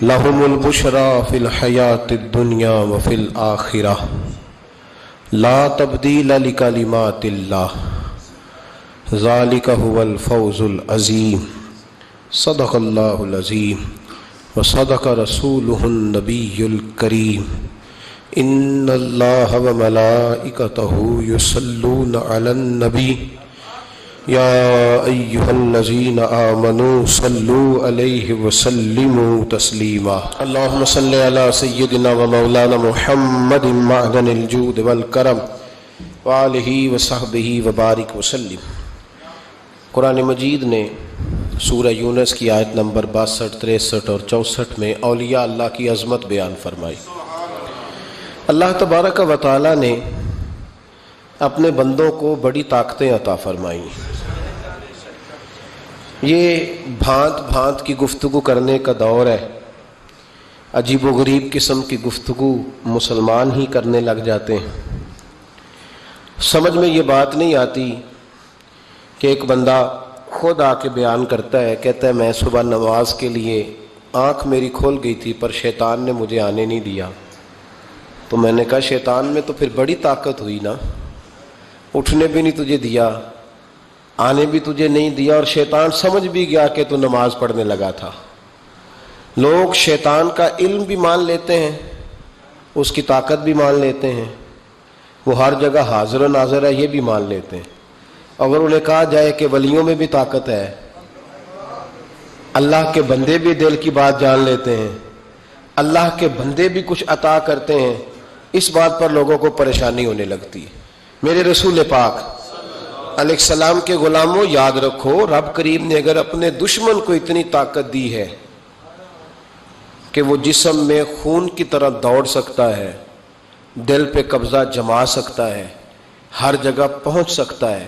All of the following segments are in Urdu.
لہم البشرا فی الحیات الدنیا وفی الآخرہ لا تبدیل لکلمات اللہ ذالک هو الفوز العظیم صدق اللہ العظیم وصدق رسولہ النبی الکریم ان اللہ وملائکتہ یصلون علی النبی یا ایہا الذین آمنوا صلوا علیہ وسلموا تسلیما اللہم صلی علی سیدنا ومولانا محمد معدن الجود والکرم وآلہ وصحبہ وبارک وسلم۔ قرآن مجید نے سورہ یونس کی آیت نمبر 62، 63 اور 64 میں اولیاء اللہ کی عظمت بیان فرمائی۔ اللہ تبارک و تعالی نے اپنے بندوں کو بڑی طاقتیں عطا فرمائیں۔ یہ بھانت بھانت کی گفتگو کرنے کا دور ہے، عجیب و غریب قسم کی گفتگو مسلمان ہی کرنے لگ جاتے ہیں۔ سمجھ میں یہ بات نہیں آتی کہ ایک بندہ خود آ کے بیان کرتا ہے، کہتا ہے میں صبح نماز کے لیے آنکھ میری کھول گئی تھی پر شیطان نے مجھے آنے نہیں دیا۔ تو میں نے کہا شیطان میں تو پھر بڑی طاقت ہوئی نا، اٹھنے بھی نہیں تجھے دیا، آنے بھی تجھے نہیں دیا، اور شیطان سمجھ بھی گیا کہ تو نماز پڑھنے لگا تھا۔ لوگ شیطان کا علم بھی مان لیتے ہیں، اس کی طاقت بھی مان لیتے ہیں، وہ ہر جگہ حاضر و ناظر ہے یہ بھی مان لیتے ہیں۔ اگر انہیں کہا جائے کہ ولیوں میں بھی طاقت ہے، اللہ کے بندے بھی دل کی بات جان لیتے ہیں، اللہ کے بندے بھی کچھ عطا کرتے ہیں، اس بات پر لوگوں کو پریشانی ہونے لگتی ہے۔ میرے رسول پاک علیہ السلام کے غلاموں یاد رکھو، رب کریم نے اگر اپنے دشمن کو اتنی طاقت دی ہے کہ وہ جسم میں خون کی طرح دوڑ سکتا ہے، دل پہ قبضہ جما سکتا ہے، ہر جگہ پہنچ سکتا ہے،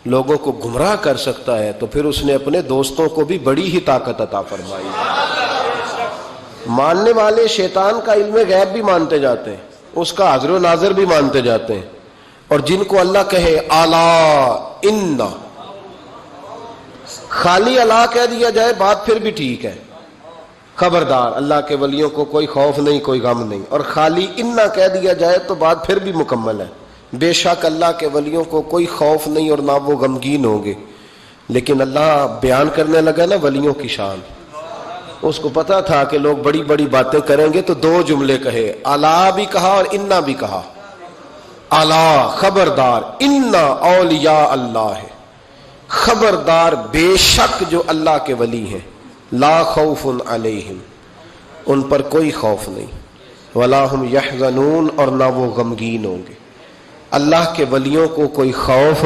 لوگوں کو گمراہ کر سکتا ہے، تو پھر اس نے اپنے دوستوں کو بھی بڑی ہی طاقت عطا فرمائی ہے۔ ماننے والے شیطان کا علم غیب بھی مانتے جاتے ہیں، اس کا حاضر و ناظر بھی مانتے جاتے ہیں، اور جن کو اللہ کہے الا ان، خالی اللہ کہہ دیا جائے بات پھر بھی ٹھیک ہے، خبردار اللہ کے ولیوں کو کوئی خوف نہیں کوئی غم نہیں، اور خالی انا کہہ دیا جائے تو بات پھر بھی مکمل ہے۔ بے شک اللہ کے ولیوں کو کوئی خوف نہیں اور نہ وہ غمگین ہوں گے، لیکن اللہ بیان کرنے لگا نا ولیوں کی شان، اس کو پتا تھا کہ لوگ بڑی بڑی باتیں کریں گے تو دو جملے کہے، الا بھی کہا اور انا بھی کہا۔ الا خبردار، انا اولیاء اللہ ہے، خبردار بے شک جو اللہ کے ولی ہیں، لا خوف علیہم، ان پر کوئی خوف نہیں، ولا ہم یحزنون، اور نہ وہ غمگین ہوں گے۔ اللہ کے ولیوں کو کوئی خوف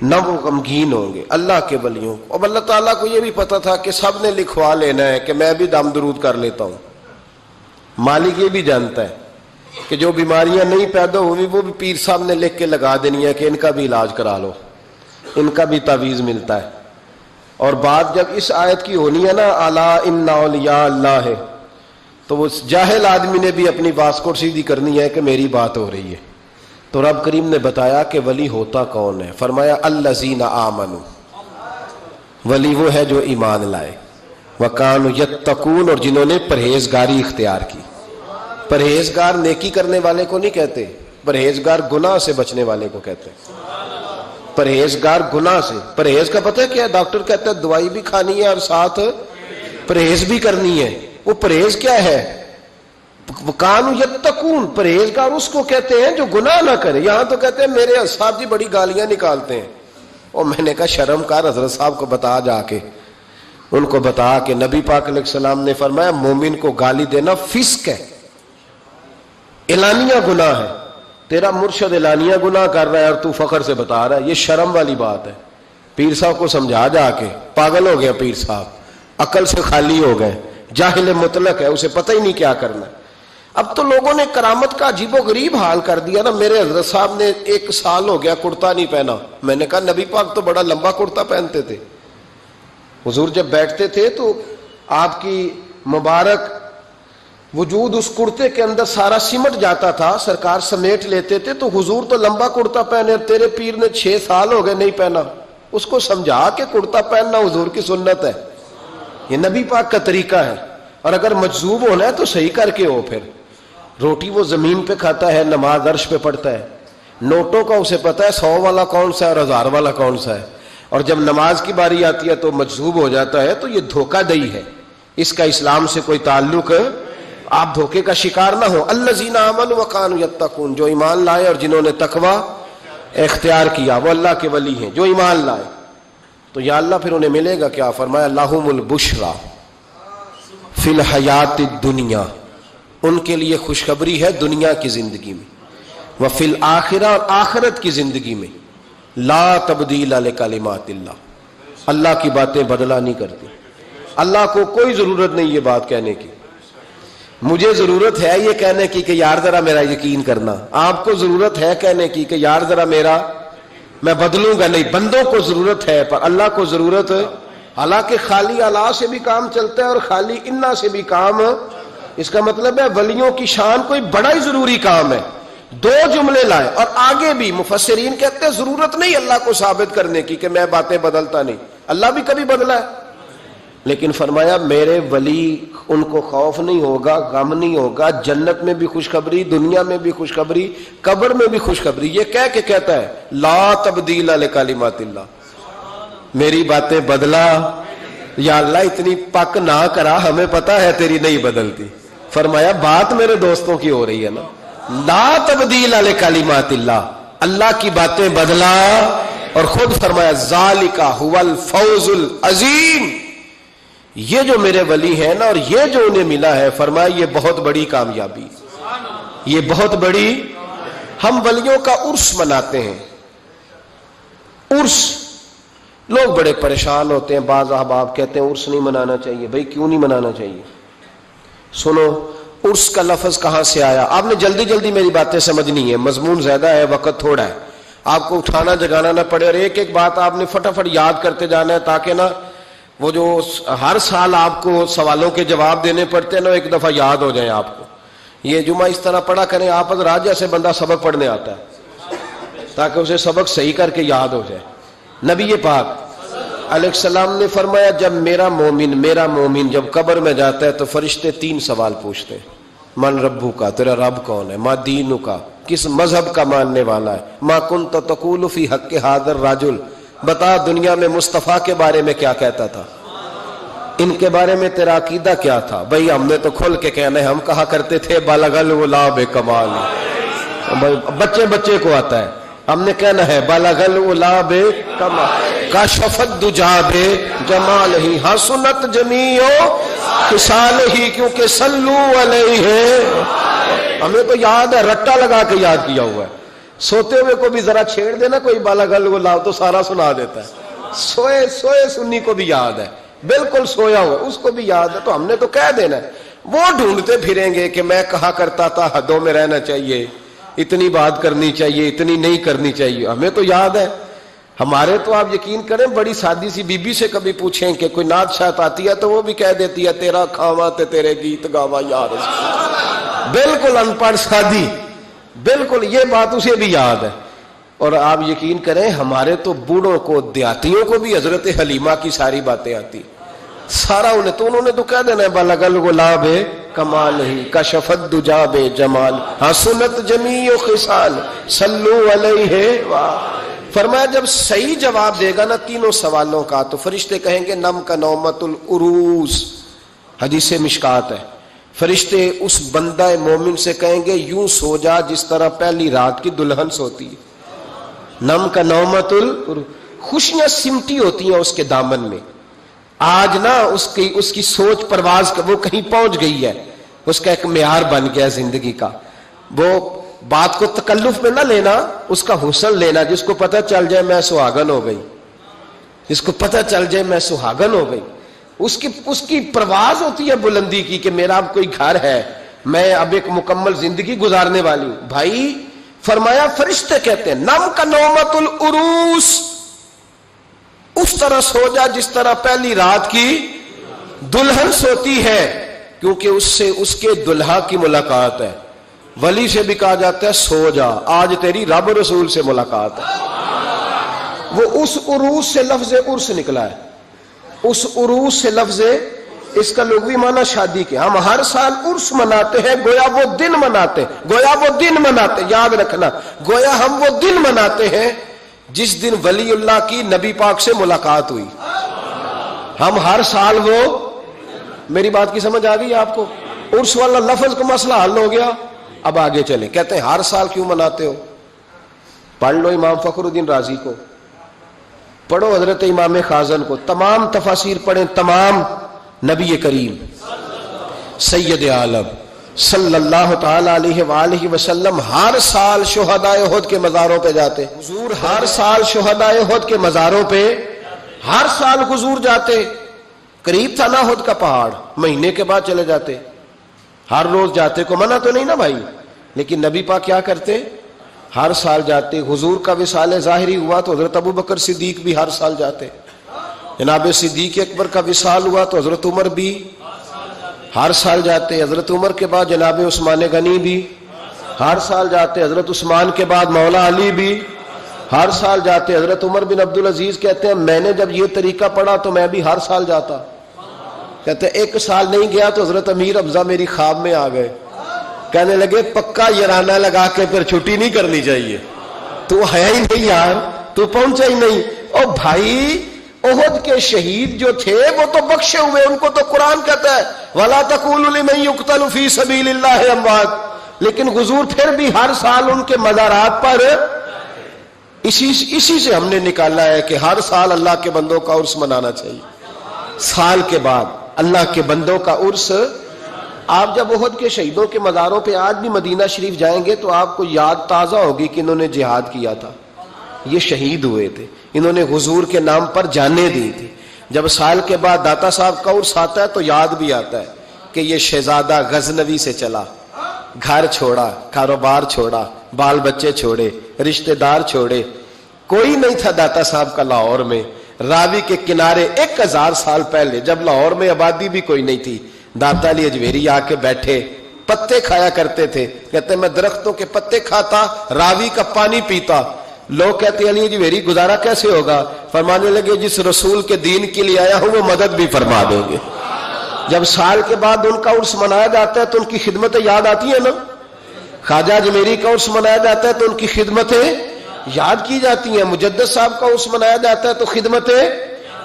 نہ وہ غمگین ہوں گے، اللہ کے ولیوں کو۔ اب اللہ تعالیٰ کو یہ بھی پتا تھا کہ سب نے لکھوا لینا ہے کہ میں بھی دم درود کر لیتا ہوں۔ مالک یہ بھی جانتا ہے کہ جو بیماریاں نہیں پیدا ہوئی وہ بھی پیر صاحب نے لکھ کے لگا دینی ہے کہ ان کا بھی علاج کرا لو، ان کا بھی تعویذ ملتا ہے۔ اور بات جب اس آیت کی ہونی ہے نا الا ان اولیاء اللہ ہے، تو وہ جاہل آدمی نے بھی اپنی بات کو سیدھی کرنی ہے کہ میری بات ہو رہی ہے۔ تو رب کریم نے بتایا کہ ولی ہوتا کون ہے، فرمایا الذین آمنوا، ولی وہ ہے جو ایمان لائے، وکانوا یتقون، اور جنہوں نے پرہیزگاری اختیار کی۔ پرہیزگار نیکی کرنے والے کو نہیں کہتے، پرہیزگار گناہ سے بچنے والے کو کہتے ہیں۔ پرہیزگار گناہ سے، پرہیز کا پتہ ہے کیا؟ ڈاکٹر کہتا ہے دوائی بھی کھانی ہے اور ساتھ پرہیز بھی کرنی ہے۔ وہ پرہیز کیا ہے؟ وَكَانُوا يَتَّقُونَ، پرہیزگار اس کو کہتے ہیں جو گناہ نہ کرے۔ یہاں تو کہتے ہیں میرے صاحب جی بڑی گالیاں نکالتے ہیں، اور میں نے کہا شرم کار، حضرت صاحب کو بتا، جا کے ان کو بتا کہ نبی پاک علیہ السلام نے فرمایا مومن کو گالی دینا فسق ہے، اعلانیہ گناہ ہے۔ تیرا مرشد اعلانیہ گناہ کر رہا ہے اور تو فخر سے بتا رہا ہے، یہ شرم والی بات ہے۔ پیر صاحب کو سمجھا جا کے، پاگل ہو گیا پیر صاحب، عقل سے خالی ہو گئے، جاہل مطلق ہے، اسے پتہ ہی نہیں کیا کرنا۔ اب تو لوگوں نے کرامت کا عجیب و غریب حال کر دیا نا۔ میرے حضرت صاحب نے 1 سال ہو گیا کرتا نہیں پہنا۔ میں نے کہا نبی پاک تو بڑا لمبا کرتا پہنتے تھے، حضور جب بیٹھتے تھے تو آپ کی مبارک وجود اس کرتے کے اندر سارا سمٹ جاتا تھا، سرکار سمیٹ لیتے تھے، تو حضور تو لمبا کرتا پہنے، اور تیرے پیر نے 6 سال ہو گئے نہیں پہنا۔ اس کو سمجھا کہ کرتا پہننا حضور کی سنت ہے، یہ نبی پاک کا طریقہ ہے۔ اور اگر مجذوب ہونا ہے تو صحیح کر کے ہو. پھر روٹی وہ زمین پہ کھاتا ہے, نماز عرش پہ پڑھتا ہے. نوٹوں کا اسے پتا ہے 100 والا کون سا ہے اور 1000 والا کون سا ہے, اور جب نماز کی باری آتی ہے تو مجذوب ہو جاتا ہے. تو یہ دھوکہ دہی ہے, اس کا اسلام سے کوئی تعلق, آپ دھوکے کا شکار نہ ہو. الذین آمنوا وکانوا یتقون, جو ایمان لائے اور جنہوں نے تقوی اختیار کیا وہ اللہ کے ولی ہیں. جو ایمان لائے تو یا اللہ پھر انہیں ملے گا کیا؟ فرمایا لہم البشریٰ فی الحیات الدنیا, ان کے لیے خوشخبری ہے دنیا کی زندگی میں, وفی الآخرہ, اور آخرت کی زندگی میں. لا تبدیل لکلمات اللہ, اللہ کی باتیں بدلا نہیں کرتی. اللہ کو کوئی ضرورت نہیں یہ بات کہنے کی. مجھے ضرورت ہے یہ کہنے کی کہ یار ذرا میرا یقین کرنا, آپ کو ضرورت ہے کہنے کی کہ یار ذرا میرا, میں بدلوں گا نہیں. بندوں کو ضرورت ہے پر اللہ کو ضرورت ہے. حالانکہ خالی اللہ سے بھی کام چلتا ہے اور خالی انا سے بھی کام. اس کا مطلب ہے ولیوں کی شان کوئی بڑا ہی ضروری کام ہے. 2 جملے لائے اور آگے بھی مفسرین کہتے ہیں ضرورت نہیں اللہ کو ثابت کرنے کی کہ میں باتیں بدلتا نہیں. اللہ بھی کبھی بدلا ہے, لیکن فرمایا میرے ولی, ان کو خوف نہیں ہوگا, غم نہیں ہوگا. جنت میں بھی خوشخبری, دنیا میں بھی خوشخبری, قبر میں بھی خوشخبری. یہ کہہ کے کہتا ہے لا تبدیل لکلمات اللہ, میری باتیں بدلا. یا اللہ اتنی پک نہ کرا, ہمیں پتا ہے تیری نہیں بدلتی. فرمایا بات میرے دوستوں کی ہو رہی ہے نا. لا تبدیل لکلمات اللہ, اللہ کی باتیں بدلا. اور خود فرمایا ذالک هو الفوز العظیم, یہ جو میرے ولی ہیں نا اور یہ جو انہیں ملا ہے, فرمایا یہ بہت بڑی کامیابی, یہ بہت بڑی. ہم ولیوں کا عرس مناتے ہیں. عرس, لوگ بڑے پریشان ہوتے ہیں. بعض احباب کہتے ہیں عرس نہیں منانا چاہیے. بھائی کیوں نہیں منانا چاہیے؟ سنو, عرس کا لفظ کہاں سے آیا. آپ نے جلدی جلدی میری باتیں سمجھنی ہے, مضمون زیادہ ہے, وقت تھوڑا ہے. آپ کو اٹھانا جگانا نہ پڑے, اور ایک ایک بات آپ نے فٹافٹ یاد کرتے جانا ہے, تاکہ نا وہ جو ہر سال آپ کو سوالوں کے جواب دینے پڑتے ہیں نا, ایک دفعہ یاد ہو جائیں آپ کو. یہ جمعہ اس طرح پڑھا کریں آپ حضرات جیسے بندہ سبق پڑھنے آتا ہے, تاکہ اسے سبق صحیح کر کے یاد ہو جائے. نبی پاک علیہ السلام نے فرمایا جب میرا مومن جب قبر میں جاتا ہے تو فرشتے 3 سوال پوچھتے ہیں. من ربو کا, تیرا رب کون ہے؟ ما دینو کا, کس مذہب کا ماننے والا ہے؟ ما کنت تقول فی حق ھذا الرجل, بتا دنیا میں مصطفیٰ کے بارے میں کیا کہتا تھا, ان کے بارے میں تیرا عقیدہ کیا تھا؟ بھئی ہم نے تو کھل کے کہنا ہے, ہم کہا کرتے تھے بالغ الغلام کمال. بچے کو آتا ہے, ہم نے کہنا ہے بالغ الغلام کمال, کاشف الدجا بجمال ہی, حسنت جمیع خصال ہی, کیونکہ صلو علیہ. ہمیں تو یاد ہے, رٹا لگا کے یاد کیا ہوا ہے. سوتے ہوئے کو بھی ذرا چھیڑ دینا کوئی بالغ الغلام تو سارا سنا دیتا ہے. سوئے سنی کو بھی یاد ہے, بالکل سویا ہوا اس کو بھی یاد ہے. تو ہم نے تو کہہ دینا ہے. وہ ڈھونڈتے پھریں گے کہ میں کہا کرتا تھا حدوں میں رہنا چاہیے, اتنی بات کرنی چاہیے, اتنی نہیں کرنی چاہیے. ہمیں تو یاد ہے. ہمارے تو آپ یقین کریں بڑی سادی سی بی بی سے کبھی پوچھیں کہ کوئی نعت شاعت آتی ہے تو وہ بھی کہہ دیتی ہے تیرا کھاواں تے تیرے گیت گاواں یار. بالکل ان پڑھ سادی, بالکل یہ بات اسے بھی یاد ہے. اور آپ یقین کریں ہمارے تو بوڑھوں کو, دیہاتیوں کو بھی حضرت حلیمہ کی ساری باتیں آتی, سارا انہوں نے تو کہہ دینا ہے بالغ الغلام کمال ہی, کشف الدجا بجمال, حسنت جمیع خصال صلو علیہ. فرمایا جب صحیح جواب دے گا نا 3 سوالوں کا تو فرشتے کہیں گے نم کا نومت العروس. حدیث مشکات ہے. فرشتے اس بندہ مومن سے کہیں گے یوں سو جا جس طرح پہلی رات کی دلہن سوتی ہے. نم کا نومت خوشیاں سمٹی ہوتی ہیں اس کے دامن میں. آج نا اس کی سوچ پرواز وہ کہیں پہنچ گئی ہے, اس کا ایک معیار بن گیا زندگی کا. وہ بات کو تکلف میں نہ لینا, اس کا حسن لینا. جس کو پتہ چل جائے میں سہاگن ہو گئی, جس کو پتہ چل جائے میں سہاگن ہو گئی, اس کی پرواز ہوتی ہے بلندی کی کہ میرا اب کوئی گھر ہے, میں اب ایک مکمل زندگی گزارنے والی ہوں. بھائی فرمایا فرشتے کہتے ہیں نم کا نومت العروس, اس طرح سو جا جس طرح پہلی رات کی دلہن سوتی ہے, کیونکہ اس سے اس کے دلہا کی ملاقات ہے. ولی سے بھی کہا جاتا ہے سو جا, آج تیری رب رسول سے ملاقات ہے. وہ اس عروس سے لفظ عرس نکلا ہے, اس عروس سے لفظ اس کا لغوی معنی شادی کے. ہم ہر سال عرس مناتے ہیں گویا وہ دن مناتے, گویا وہ دن مناتے. یاد رکھنا, گویا ہم وہ دن مناتے ہیں جس دن ولی اللہ کی نبی پاک سے ملاقات ہوئی. ہم ہر سال وہ, میری بات کی سمجھ آ گئی آپ کو؟ عرس والا لفظ کا مسئلہ حل ہو گیا. اب آگے چلیں. کہتے ہیں ہر سال کیوں مناتے ہو؟ پڑھ لو امام فخر الدین رازی کو, پڑھو حضرت امام خازن کو, تمام تفاسیر پڑھیں, تمام. نبی کریم سید عالم صلی اللہ تعالی علیہ وآلہ وسلم ہر سال شہدائے احد کے مزاروں پہ جاتے. حضور ہر سال شہدائے احد کے مزاروں پہ ہر سال حضور جاتے. قریب تھا نا احد کا پہاڑ, مہینے کے بعد چلے جاتے. ہر روز جاتے کو منع تو نہیں نا بھائی, لیکن نبی پاک کیا کرتے؟ ہر سال جاتے. حضور کا وصال ظاہری ہوا تو حضرت ابو بکر صدیق بھی ہر سال جاتے. جناب صدیق اکبر کا وصال ہوا تو حضرت عمر بھی ہر سال جاتے. حضرت عمر کے بعد جناب عثمان غنی بھی ہر سال جاتے. حضرت عثمان کے بعد مولا علی بھی ہر سال جاتے. حضرت عمر بن عبدالعزیز کہتے ہیں میں نے جب یہ طریقہ پڑھا تو میں بھی ہر سال جاتا. کہتے ہیں ایک سال نہیں گیا تو حضرت امیر ابزا میری خواب میں آ گئے, کہنے لگے پکا یارانہ لگا کے پھر چھٹی نہیں کرنی چاہیے, تو ہے ہی نہیں یار, تو پہنچا ہی نہیں. او بھائی احد کے شہید جو تھے وہ تو بخشے ہوئے, ان کو تو قرآن کہتا ہے وَلَا تَقُولُوا لِمَن يُقْتَلُ فِي سَبِيلِ اللَّهِ أَمْوَاتٌ, لیکن حضور پھر بھی ہر سال ان کے مزارات پر اسی سے ہم نے نکالا ہے کہ ہر سال اللہ کے بندوں کا عرس منانا چاہیے. سال کے بعد اللہ کے بندوں کا عرس. آپ جب احد کے شہیدوں کے مزاروں پہ آج بھی مدینہ شریف جائیں گے تو آپ کو یاد تازہ ہوگی کہ انہوں نے جہاد کیا تھا, یہ شہید ہوئے تھے, انہوں نے حضور کے نام پر جانیں دی تھی. جب سال کے بعد داتا صاحب کا عرس آتا ہے تو یاد بھی آتا ہے کہ یہ شہزادہ غزنوی سے چلا, گھر چھوڑا, کاروبار چھوڑا, بال بچے چھوڑے, رشتہ دار چھوڑے, کوئی نہیں تھا داتا صاحب کا لاہور میں. راوی کے کنارے 1000 سال پہلے جب لاہور میں آبادی بھی کوئی نہیں تھی, داتا علی اجمیری آ کے بیٹھے, پتے کھایا کرتے تھے. کہتے میں درختوں کے پتے کھاتا, راوی کا پانی پیتا. لوگ کہتے علی اجمیری گزارا کیسے ہوگا؟ فرمانے لگے جس رسول کے دین کے لیے آیا ہوں وہ مدد بھی فرما دیں گے. جب سال کے بعد ان کا عرس منایا جاتا ہے تو ان کی خدمتیں یاد آتی ہیں نا. خواجہ اجمیری کا عرس منایا جاتا ہے تو ان کی خدمتیں یاد کی جاتی ہیں. مجدد صاحب کا عرس منایا جاتا ہے تو خدمتیں,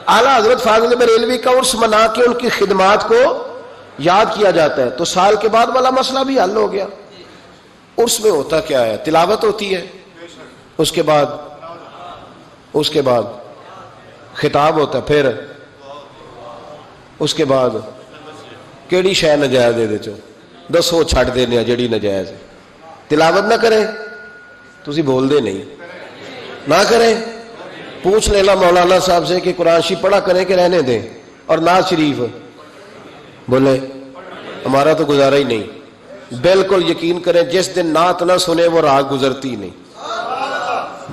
اعلیٰ حضرت فاضل بریلوی کا عرس منا کے ان کی خدمات کو یاد کیا جاتا ہے. تو سال کے بعد والا مسئلہ بھی حل ہو گیا. عرس میں ہوتا کیا ہے؟ تلاوت ہوتی ہے, اس کے بعد خطاب ہوتا ہے, پھر اس کے بعد کیڑی شے نجائز دے چو دسو چھڑ دینے جڑی نجائز ہے. تلاوت نہ کریں تسی بول دے نہیں, نہ کریں. پوچھ لینا مولانا صاحب سے کہ قرآن شریف پڑھا کریں کہ رہنے دیں. اور نعت شریف بولے ہمارا تو گزارا ہی نہیں. بالکل یقین کریں جس دن نعت نہ سنے وہ رات گزرتی نہیں.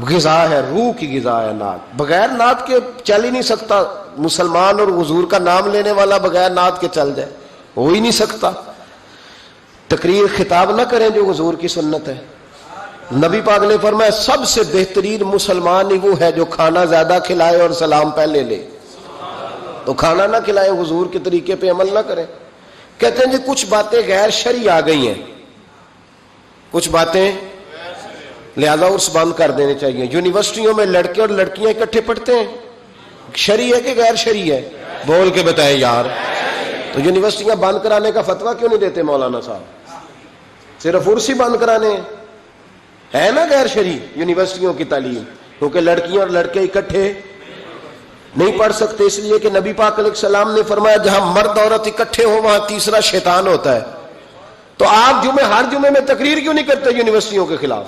غذا ہے, روح کی غذا ہے نعت. بغیر نعت کے چل ہی نہیں سکتا. مسلمان اور حضور کا نام لینے والا بغیر نعت کے چل جائے ہو ہی نہیں سکتا. تقریر خطاب نہ کریں جو حضور کی سنت ہے. نبی پاک نے فرمایا سب سے بہترین مسلمان ہی وہ ہے جو کھانا زیادہ کھلائے اور سلام پہلے لے. تو کھانا نہ کھلائیں, حضور کے طریقے پہ عمل نہ کریں. کہتے ہیں جی کچھ باتیں غیر شرعی آ گئی ہیں, کچھ باتیں لہذا عرس بند کر دینے چاہیے. یونیورسٹیوں میں لڑکے اور لڑکیاں اکٹھے پڑھتے ہیں, شرعی ہے کہ غیر شرعی ہے؟ بول کے بتائے یار. تو یونیورسٹیاں بند کرانے کا فتویٰ کیوں نہیں دیتے مولانا صاحب؟ صرف عرس ہی بند کرانے ہے نا غیر شرعی یونیورسٹیوں کی تعلیم, کیونکہ لڑکیاں اور لڑکے اکٹھے نہیں پڑھ سکتے. اس لیے کہ نبی پاک علیہ السلام نے فرمایا جہاں مرد عورت اکٹھے ہو وہاں تیسرا شیطان ہوتا ہے. تو آپ ہر جمعے میں تقریر کیوں نہیں کرتے یونیورسٹیوں کے خلاف؟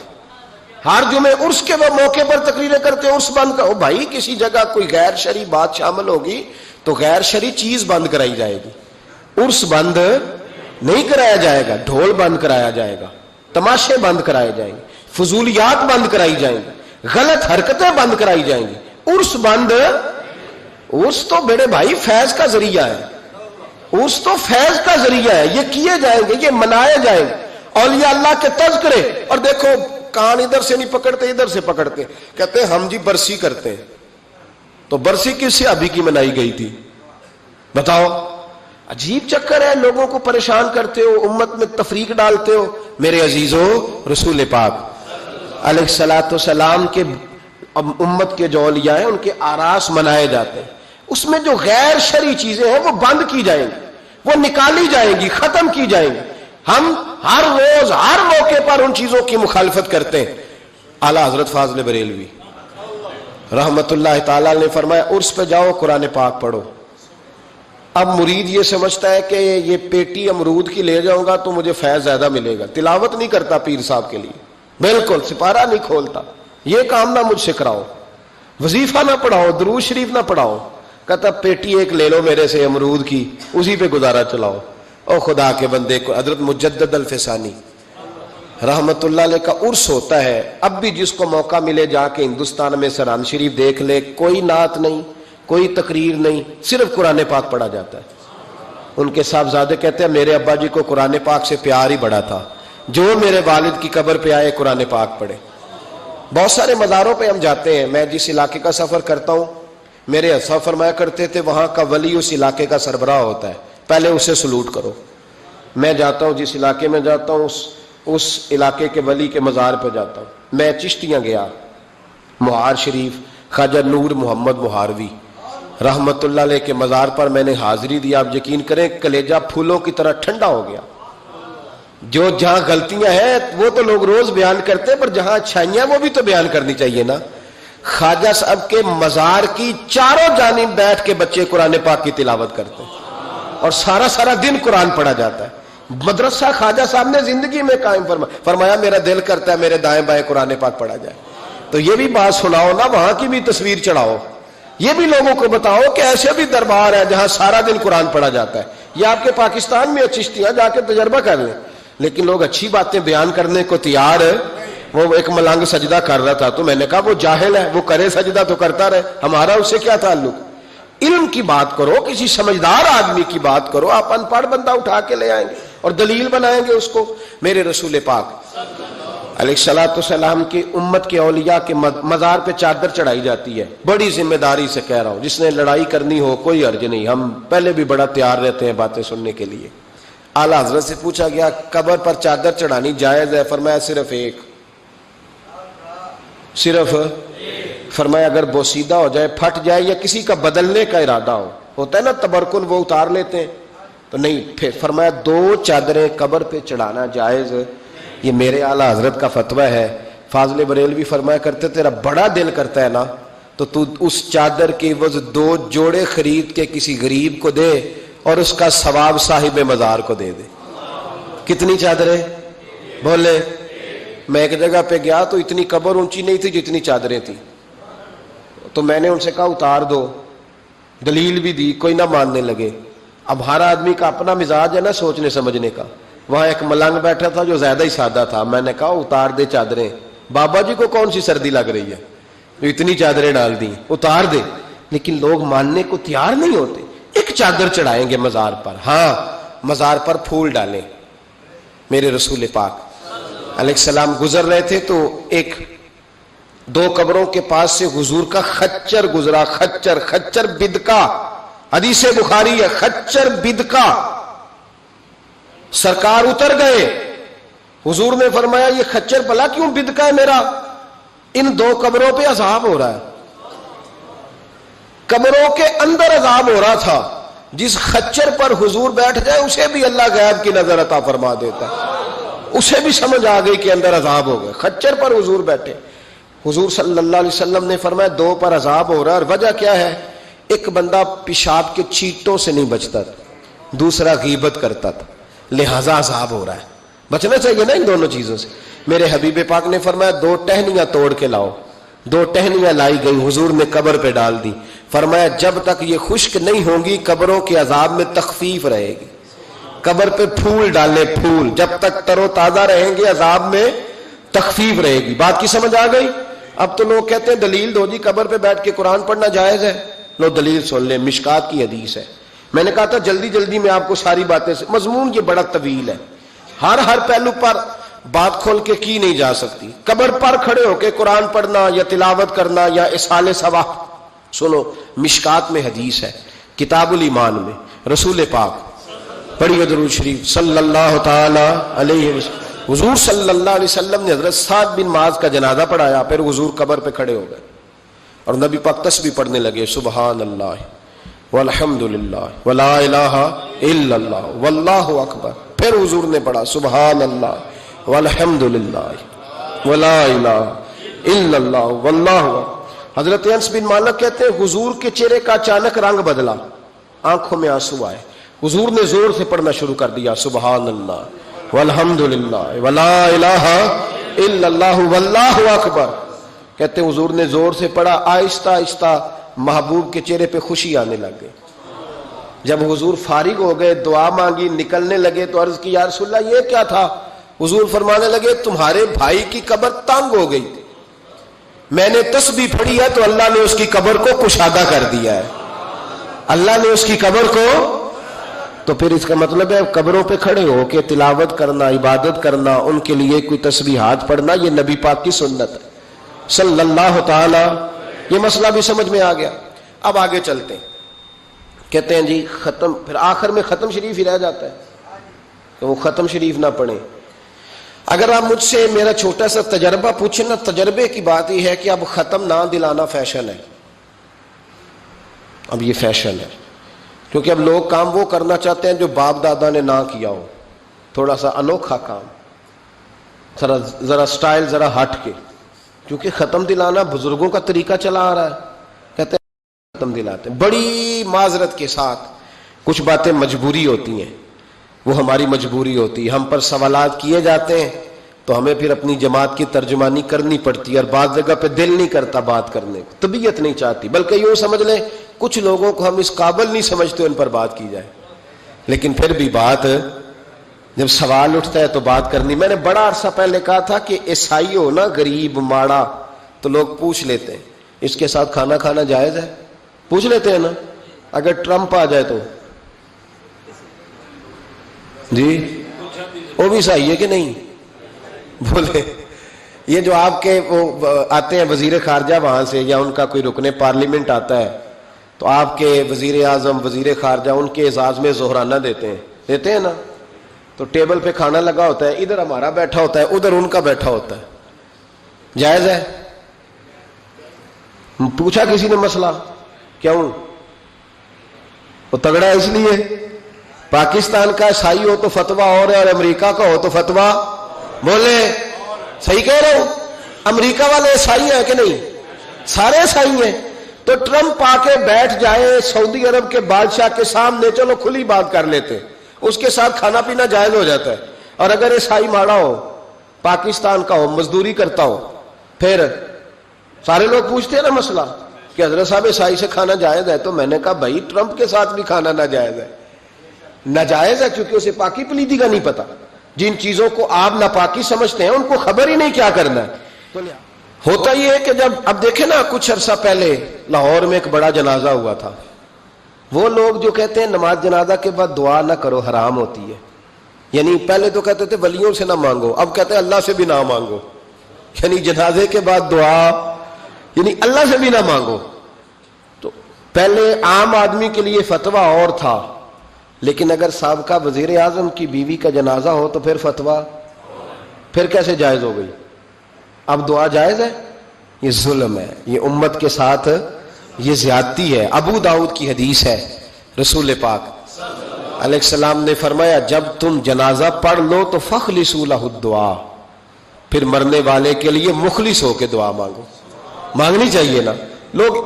ہر جمعے عرس کے موقع پر تقریریں کرتے ہیں. عرس بند کرو بھائی, کسی جگہ کوئی غیر شرعی بات شامل ہوگی تو غیر شرعی چیز بند کرائی جائے گی. عرس بند نہیں کرایا جائے گا, ڈھول بند کرایا جائے گا, تماشے بند کرائے جائیں گے, فضولیات بند کرائی جائیں گی, غلط حرکتیں بند کرائی جائیں گی. عرس بند, عرس تو بڑے بھائی فیض کا ذریعہ ہے. عرس تو فیض کا ذریعہ ہے, یہ کیے جائیں گے, یہ منائے جائیں گے. اولیاء اللہ کے تذکرے. اور دیکھو کان ادھر سے نہیں پکڑتے ادھر سے پکڑتے, کہتے ہیں ہم جی برسی کرتے ہیں. تو برسی کس سے ابھی کی منائی گئی تھی بتاؤ؟ عجیب چکر ہے، لوگوں کو پریشان کرتے ہو، امت میں تفریق ڈالتے ہو۔ میرے عزیزو، رسول پاک علیہ الصلوۃ والسلام کے امت کے جو اولیاء ہیں ان کے آراس منائے جاتے ہیں، اس میں جو غیر شرعی چیزیں ہیں وہ بند کی جائیں گی، وہ نکالی جائیں گی، ختم کی جائیں گی۔ ہم ہر روز ہر موقع پر ان چیزوں کی مخالفت کرتے ہیں۔ اعلیٰ حضرت فاضل بریلوی رحمت اللہ تعالی نے فرمایا عرس پہ جاؤ قرآن پاک پڑھو۔ اب مرید یہ سمجھتا ہے کہ یہ پیٹی امرود کی لے جاؤں گا تو مجھے فیض زیادہ ملے گا، تلاوت نہیں کرتا پیر صاحب کے لیے، بالکل سپارہ نہیں کھولتا، یہ کام نہ مجھ سے کراؤ، وظیفہ نہ پڑھاؤ، درود شریف نہ پڑھاؤ، کہتا پیٹی ایک لے لو میرے سے امرود کی، اسی پہ گزارا چلاؤ۔ او خدا کے بندے کو، حضرت مجدد الفسانی رحمت اللہ علیہ کا عرس ہوتا ہے، اب بھی جس کو موقع ملے جا کے ہندوستان میں سران شریف دیکھ لے، کوئی نعت نہیں، کوئی تقریر نہیں، صرف قرآن پاک پڑھا جاتا ہے۔ ان کے صاحبزادے کہتے ہیں میرے ابا جی کو قرآن پاک سے پیار ہی بڑا تھا، جو میرے والد کی قبر پہ آئے قرآن پاک پڑھے۔ بہت سارے مزاروں پہ ہم جاتے ہیں، میں جس علاقے کا سفر کرتا ہوں، میرے اساں فرمایا کرتے تھے وہاں کا ولی اس علاقے کا سربراہ ہوتا ہے، پہلے اسے سلوٹ کرو۔ میں جاتا ہوں جس علاقے میں جاتا ہوں اس علاقے کے ولی کے مزار پہ جاتا ہوں۔ میں چشتیاں گیا، مہار شریف خواجہ نور محمد مہاروی رحمت اللہ علیہ کے مزار پر میں نے حاضری دی، آپ یقین کریں کلیجہ پھولوں کی طرح ٹھنڈا ہو گیا۔ جو جہاں غلطیاں ہیں وہ تو لوگ روز بیان کرتے ہیں، پر جہاں اچھائیاں وہ بھی تو بیان کرنی چاہیے نا۔ خواجہ صاحب کے مزار کی چاروں جانب بیٹھ کے بچے قرآن پاک کی تلاوت کرتے ہیں اور سارا دن قرآن پڑھا جاتا ہے۔ مدرسہ خواجہ صاحب نے زندگی میں قائم فرمایا میرا دل کرتا ہے میرے دائیں بائیں قرآن پاک پڑھا جائے۔ تو یہ بھی بات سناؤ نا، وہاں کی بھی تصویر چڑھاؤ، یہ بھی لوگوں کو بتاؤ کہ ایسے بھی دربار ہے جہاں سارا دن قرآن پڑھا جاتا ہے۔ یہ آپ کے پاکستان میں چشتیاں جا کے تجربہ کر لیں، لیکن لوگ اچھی باتیں بیان کرنے کو تیار ہے۔ وہ ایک ملنگ سجدہ کر رہا تھا تو میں نے کہا وہ جاہل ہے، وہ کرے سجدہ تو کرتا رہے، ہمارا اس سے کیا تعلق۔ علم کی بات کرو، کسی سمجھدار آدمی کی بات کرو، آپ ان پڑھ بندہ اٹھا کے لے آئیں گے اور دلیل بنائیں گے اس کو۔ میرے رسول پاک علیہ الصلوۃ والسلام کی امت کے اولیاء کے مزار پہ چادر چڑھائی جاتی ہے۔ بڑی ذمہ داری سے کہہ رہا ہوں، جس نے لڑائی کرنی ہو کوئی حرج نہیں، ہم پہلے بھی بڑا تیار رہتے ہیں باتیں سننے کے لیے۔ اعلیٰ حضرت سے پوچھا گیا قبر پر چادر چڑھانی جائز ہے؟ فرمایا صرف ایک، صرف فرمایا اگر بوسیدہ ہو جائے، پھٹ جائے یا کسی کا بدلنے کا ارادہ ہو، ہوتا ہے نا تبرکن، وہ اتار لیتے ہیں تو نہیں۔ پھر فرمایا 2 چادریں قبر پہ چڑھانا جائز، یہ میرے اعلیٰ حضرت کا فتویٰ ہے۔ فاضل بریلوی فرمایا کرتے تیرا بڑا دل کرتا ہے نا تو تو اس چادر کے عوض 2 جوڑے خرید کے کسی غریب کو دے اور اس کا ثواب صاحب مزار کو دے دے۔ کتنی چادریں بولے؟ میں ایک جگہ پہ گیا تو اتنی قبر اونچی نہیں تھی جتنی چادریں تھیں، تو میں نے ان سے کہا اتار دو، دلیل بھی دی، کوئی نہ ماننے لگے۔ اب ہر آدمی کا اپنا مزاج ہے نا سوچنے سمجھنے کا۔ وہاں ایک ملنگ بیٹھا تھا جو زیادہ ہی سادہ تھا، میں نے کہا اتار دے چادریں، بابا جی کو کون سی سردی لگ رہی ہے جو اتنی چادریں ڈال دی، اتار دے۔ لیکن لوگ ماننے کو تیار نہیں ہوتے۔ ایک چادر چڑھائیں گے مزار پر، ہاں مزار پر پھول ڈالیں۔ میرے رسول پاک علیہ السلام گزر رہے تھے تو 2 قبروں کے پاس سے حضور کا خچر گزرا، خچر بدکا، حدیث بخاری ہے، خچر بدکا۔ سرکار اتر گئے، حضور نے فرمایا یہ خچر بھلا کیوں بدکا ہے میرا؟ ان 2 قبروں پہ عذاب ہو رہا ہے، قبروں کے اندر عذاب ہو رہا تھا۔ جس خچر پر حضور بیٹھ جائے اسے بھی اللہ غیب کی نظر عطا فرما دیتا ہے، اسے بھی سمجھ آ گئی کہ اندر عذاب ہو گئے۔ خچر پر حضور بیٹھے، حضور صلی اللہ علیہ وسلم نے فرمایا 2 پر عذاب ہو رہا ہے، اور وجہ کیا ہے؟ ایک بندہ پیشاب کے چیٹوں سے نہیں بچتا تھا، دوسرا غیبت کرتا تھا، لہذا عذاب ہو رہا ہے۔ بچنا چاہیے نا ان دونوں چیزوں سے۔ میرے حبیب پاک نے فرمایا 2 ٹہنیاں توڑ کے لاؤ، 2 ٹہنیاں لائی گئی، حضور نے قبر پہ ڈال دی۔ فرمایا جب تک یہ خشک نہیں ہوں گی قبروں کے عذاب میں تخفیف رہے گی۔ قبر پہ پھول ڈالے، پھول جب تک تر و تازہ رہیں گے عذاب میں تخفیف رہے گی۔ بات کی سمجھ آ گئی؟ اب تو لوگ کہتے ہیں دلیل دو جی، قبر پہ بیٹھ کے قرآن پڑھنا جائز ہے۔ لو دلیل سن لیں، مشکات کی حدیث ہے۔ میں نے کہا تھا جلدی میں آپ کو ساری باتیں، مضمون یہ بڑا طویل ہے، ہر پہلو پر بات کھول کے کی نہیں جا سکتی۔ قبر پر کھڑے ہو کے قرآن پڑھنا یا تلاوت کرنا یا اصال ثواب، سنو مشکات میں حدیث ہے، کتاب الایمان میں رسول پاک پڑھیے درود شریف صلی اللہ تعالی علیہ وسلم۔ حضور صلی اللہ علیہ وسلم نے حضرت سعد بن معاذ کا جنازہ پڑھایا، پھر حضور قبر پہ کھڑے ہو گئے اور نبی پاک تسبیح پڑھنے لگے، سبحان اللہ والحمد للہ ولا الہ الا اللہ واللہ اکبر۔ پھر حضور نے پڑھا سبحان اللہ والحمد للہ ولا الہ الا اللہ واللہ اکبر۔ حضرت انس بن مالک کہتے ہیں حضور کے چہرے کا اچانک رنگ بدلا، آنکھوں میں آنسو آئے، حضور نے زور سے پڑھنا شروع کر دیا سبحان اللہ والحمد للہ ولا الہ الا اللہ واللہ اکبر۔ کہتے ہیں حضور نے زور سے پڑھا، آہستہ آہستہ محبوب کے چہرے پہ خوشی آنے لگ گئی۔ جب حضور فارغ ہو گئے، دعا مانگی، نکلنے لگے تو عرض کی یا رسول اللہ یہ کیا تھا؟ حضور فرمانے لگے تمہارے بھائی کی قبر تنگ ہو گئی تھی، میں نے تسبیح پڑھی ہے تو اللہ نے اس کی قبر کو کشادہ کر دیا ہے، اللہ نے اس کی قبر کو۔ تو پھر اس کا مطلب ہے قبروں پہ کھڑے ہو کے تلاوت کرنا، عبادت کرنا، ان کے لیے کوئی تسبیحات پڑھنا، یہ نبی پاک کی سنت ہے صلی اللہ تعالی۔ یہ مسئلہ بھی سمجھ میں آ گیا۔ اب آگے چلتے ہیں، کہتے ہیں جی ختم، پھر آخر میں ختم شریف ہی رہ جاتا ہے کہ وہ ختم شریف نہ پڑھیں۔ اگر آپ مجھ سے میرا چھوٹا سا تجربہ پوچھیں نا، تجربے کی بات یہ ہے کہ اب ختم نہ دلانا فیشن ہے، اب یہ فیشن ہے، کیونکہ اب لوگ کام وہ کرنا چاہتے ہیں جو باپ دادا نے نہ کیا ہو، تھوڑا سا انوکھا کام، ذرا سٹائل ذرا ہٹ کے، کیونکہ ختم دلانا بزرگوں کا طریقہ چلا آ رہا ہے، کہتے ہیں ختم دلاتے ہیں بڑی معذرت کے ساتھ۔ کچھ باتیں مجبوری ہوتی ہیں، وہ ہماری مجبوری ہوتی ہے، ہم پر سوالات کیے جاتے ہیں تو ہمیں پھر اپنی جماعت کی ترجمانی کرنی پڑتی ہے، اور بعض جگہ پہ دل نہیں کرتا بات کرنے کو، طبیعت نہیں چاہتی، بلکہ یوں سمجھ لیں کچھ لوگوں کو ہم اس قابل نہیں سمجھتے ان پر بات کی جائے، لیکن پھر بھی بات جب سوال اٹھتا ہے تو بات کرنی۔ میں نے بڑا عرصہ پہلے کہا تھا کہ عیسائی ہو نا، غریب ماڑا، تو لوگ پوچھ لیتے ہیں اس کے ساتھ کھانا کھانا جائز ہے، پوچھ لیتے ہیں نا، اگر ٹرمپ آ جائے تو جی وہ بھی صحیح ہے کہ نہیں؟ بولے یہ جو آپ کے وہ آتے ہیں وزیر خارجہ وہاں سے، یا ان کا کوئی رکن پارلیمنٹ آتا ہے تو آپ کے وزیر اعظم وزیر خارجہ ان کے اعزاز میں ظہرانہ دیتے ہیں نا، تو ٹیبل پہ کھانا لگا ہوتا ہے، ادھر ہمارا بیٹھا ہوتا ہے، ادھر ان کا بیٹھا ہوتا ہے، جائز ہے؟ پوچھا کسی نے مسئلہ؟ کیوں؟ وہ تگڑا ہے اس لیے، پاکستان کا عیسائی ہو تو فتویٰ اور ہے، اور امریکہ کا ہو تو فتویٰ، بولے صحیح کہہ رہا ہوں؟ امریکہ والے عیسائی ہیں کہ نہیں؟ سارے عیسائی ہیں، تو ٹرمپ آ کے بیٹھ جائے سعودی عرب کے بادشاہ کے سامنے، چلو کھلی بات کر لیتے، اس کے ساتھ کھانا پینا جائز ہو جاتا ہے۔ اور اگر عیسائی ماڑا ہو، پاکستان کا ہو، مزدوری کرتا ہو، پھر سارے لوگ پوچھتے ہیں نا مسئلہ کہ حضرت صاحب عیسائی سے کھانا جائز ہے، تو میں نے کہا بھائی ٹرمپ کے ساتھ بھی کھانا ناجائز ہے، ناجائز ہے کیونکہ اسے پاکی پلیدی کا نہیں پتا۔ جن چیزوں کو آپ ناپاکی سمجھتے ہیں ان کو خبر ہی نہیں کیا کرنا ہے۔ ہوتا یہ ہے کہ جب اب دیکھیں نا، کچھ عرصہ پہلے لاہور میں ایک بڑا جنازہ ہوا تھا، وہ لوگ جو کہتے ہیں نماز جنازہ کے بعد دعا نہ کرو، حرام ہوتی ہے، یعنی پہلے تو کہتے تھے ولیوں سے نہ مانگو، اب کہتے ہیں اللہ سے بھی نہ مانگو، یعنی جنازے کے بعد دعا یعنی اللہ سے بھی نہ مانگو۔ تو پہلے عام آدمی کے لیے فتویٰ اور تھا، لیکن اگر سابقہ وزیر اعظم کی بیوی کا جنازہ ہو تو پھر فتویٰ پھر کیسے جائز ہو گئی؟ اب دعا جائز ہے؟ یہ ظلم ہے، یہ امت کے ساتھ یہ زیادتی ہے۔ ابو داؤد کی حدیث ہے، رسول پاک علیہ السلام نے فرمایا جب تم جنازہ پڑھ لو تو فخلصوا لہ الدعاء، پھر مرنے والے کے لیے مخلص ہو کے دعا مانگو۔ مانگنی چاہیے نا، لوگ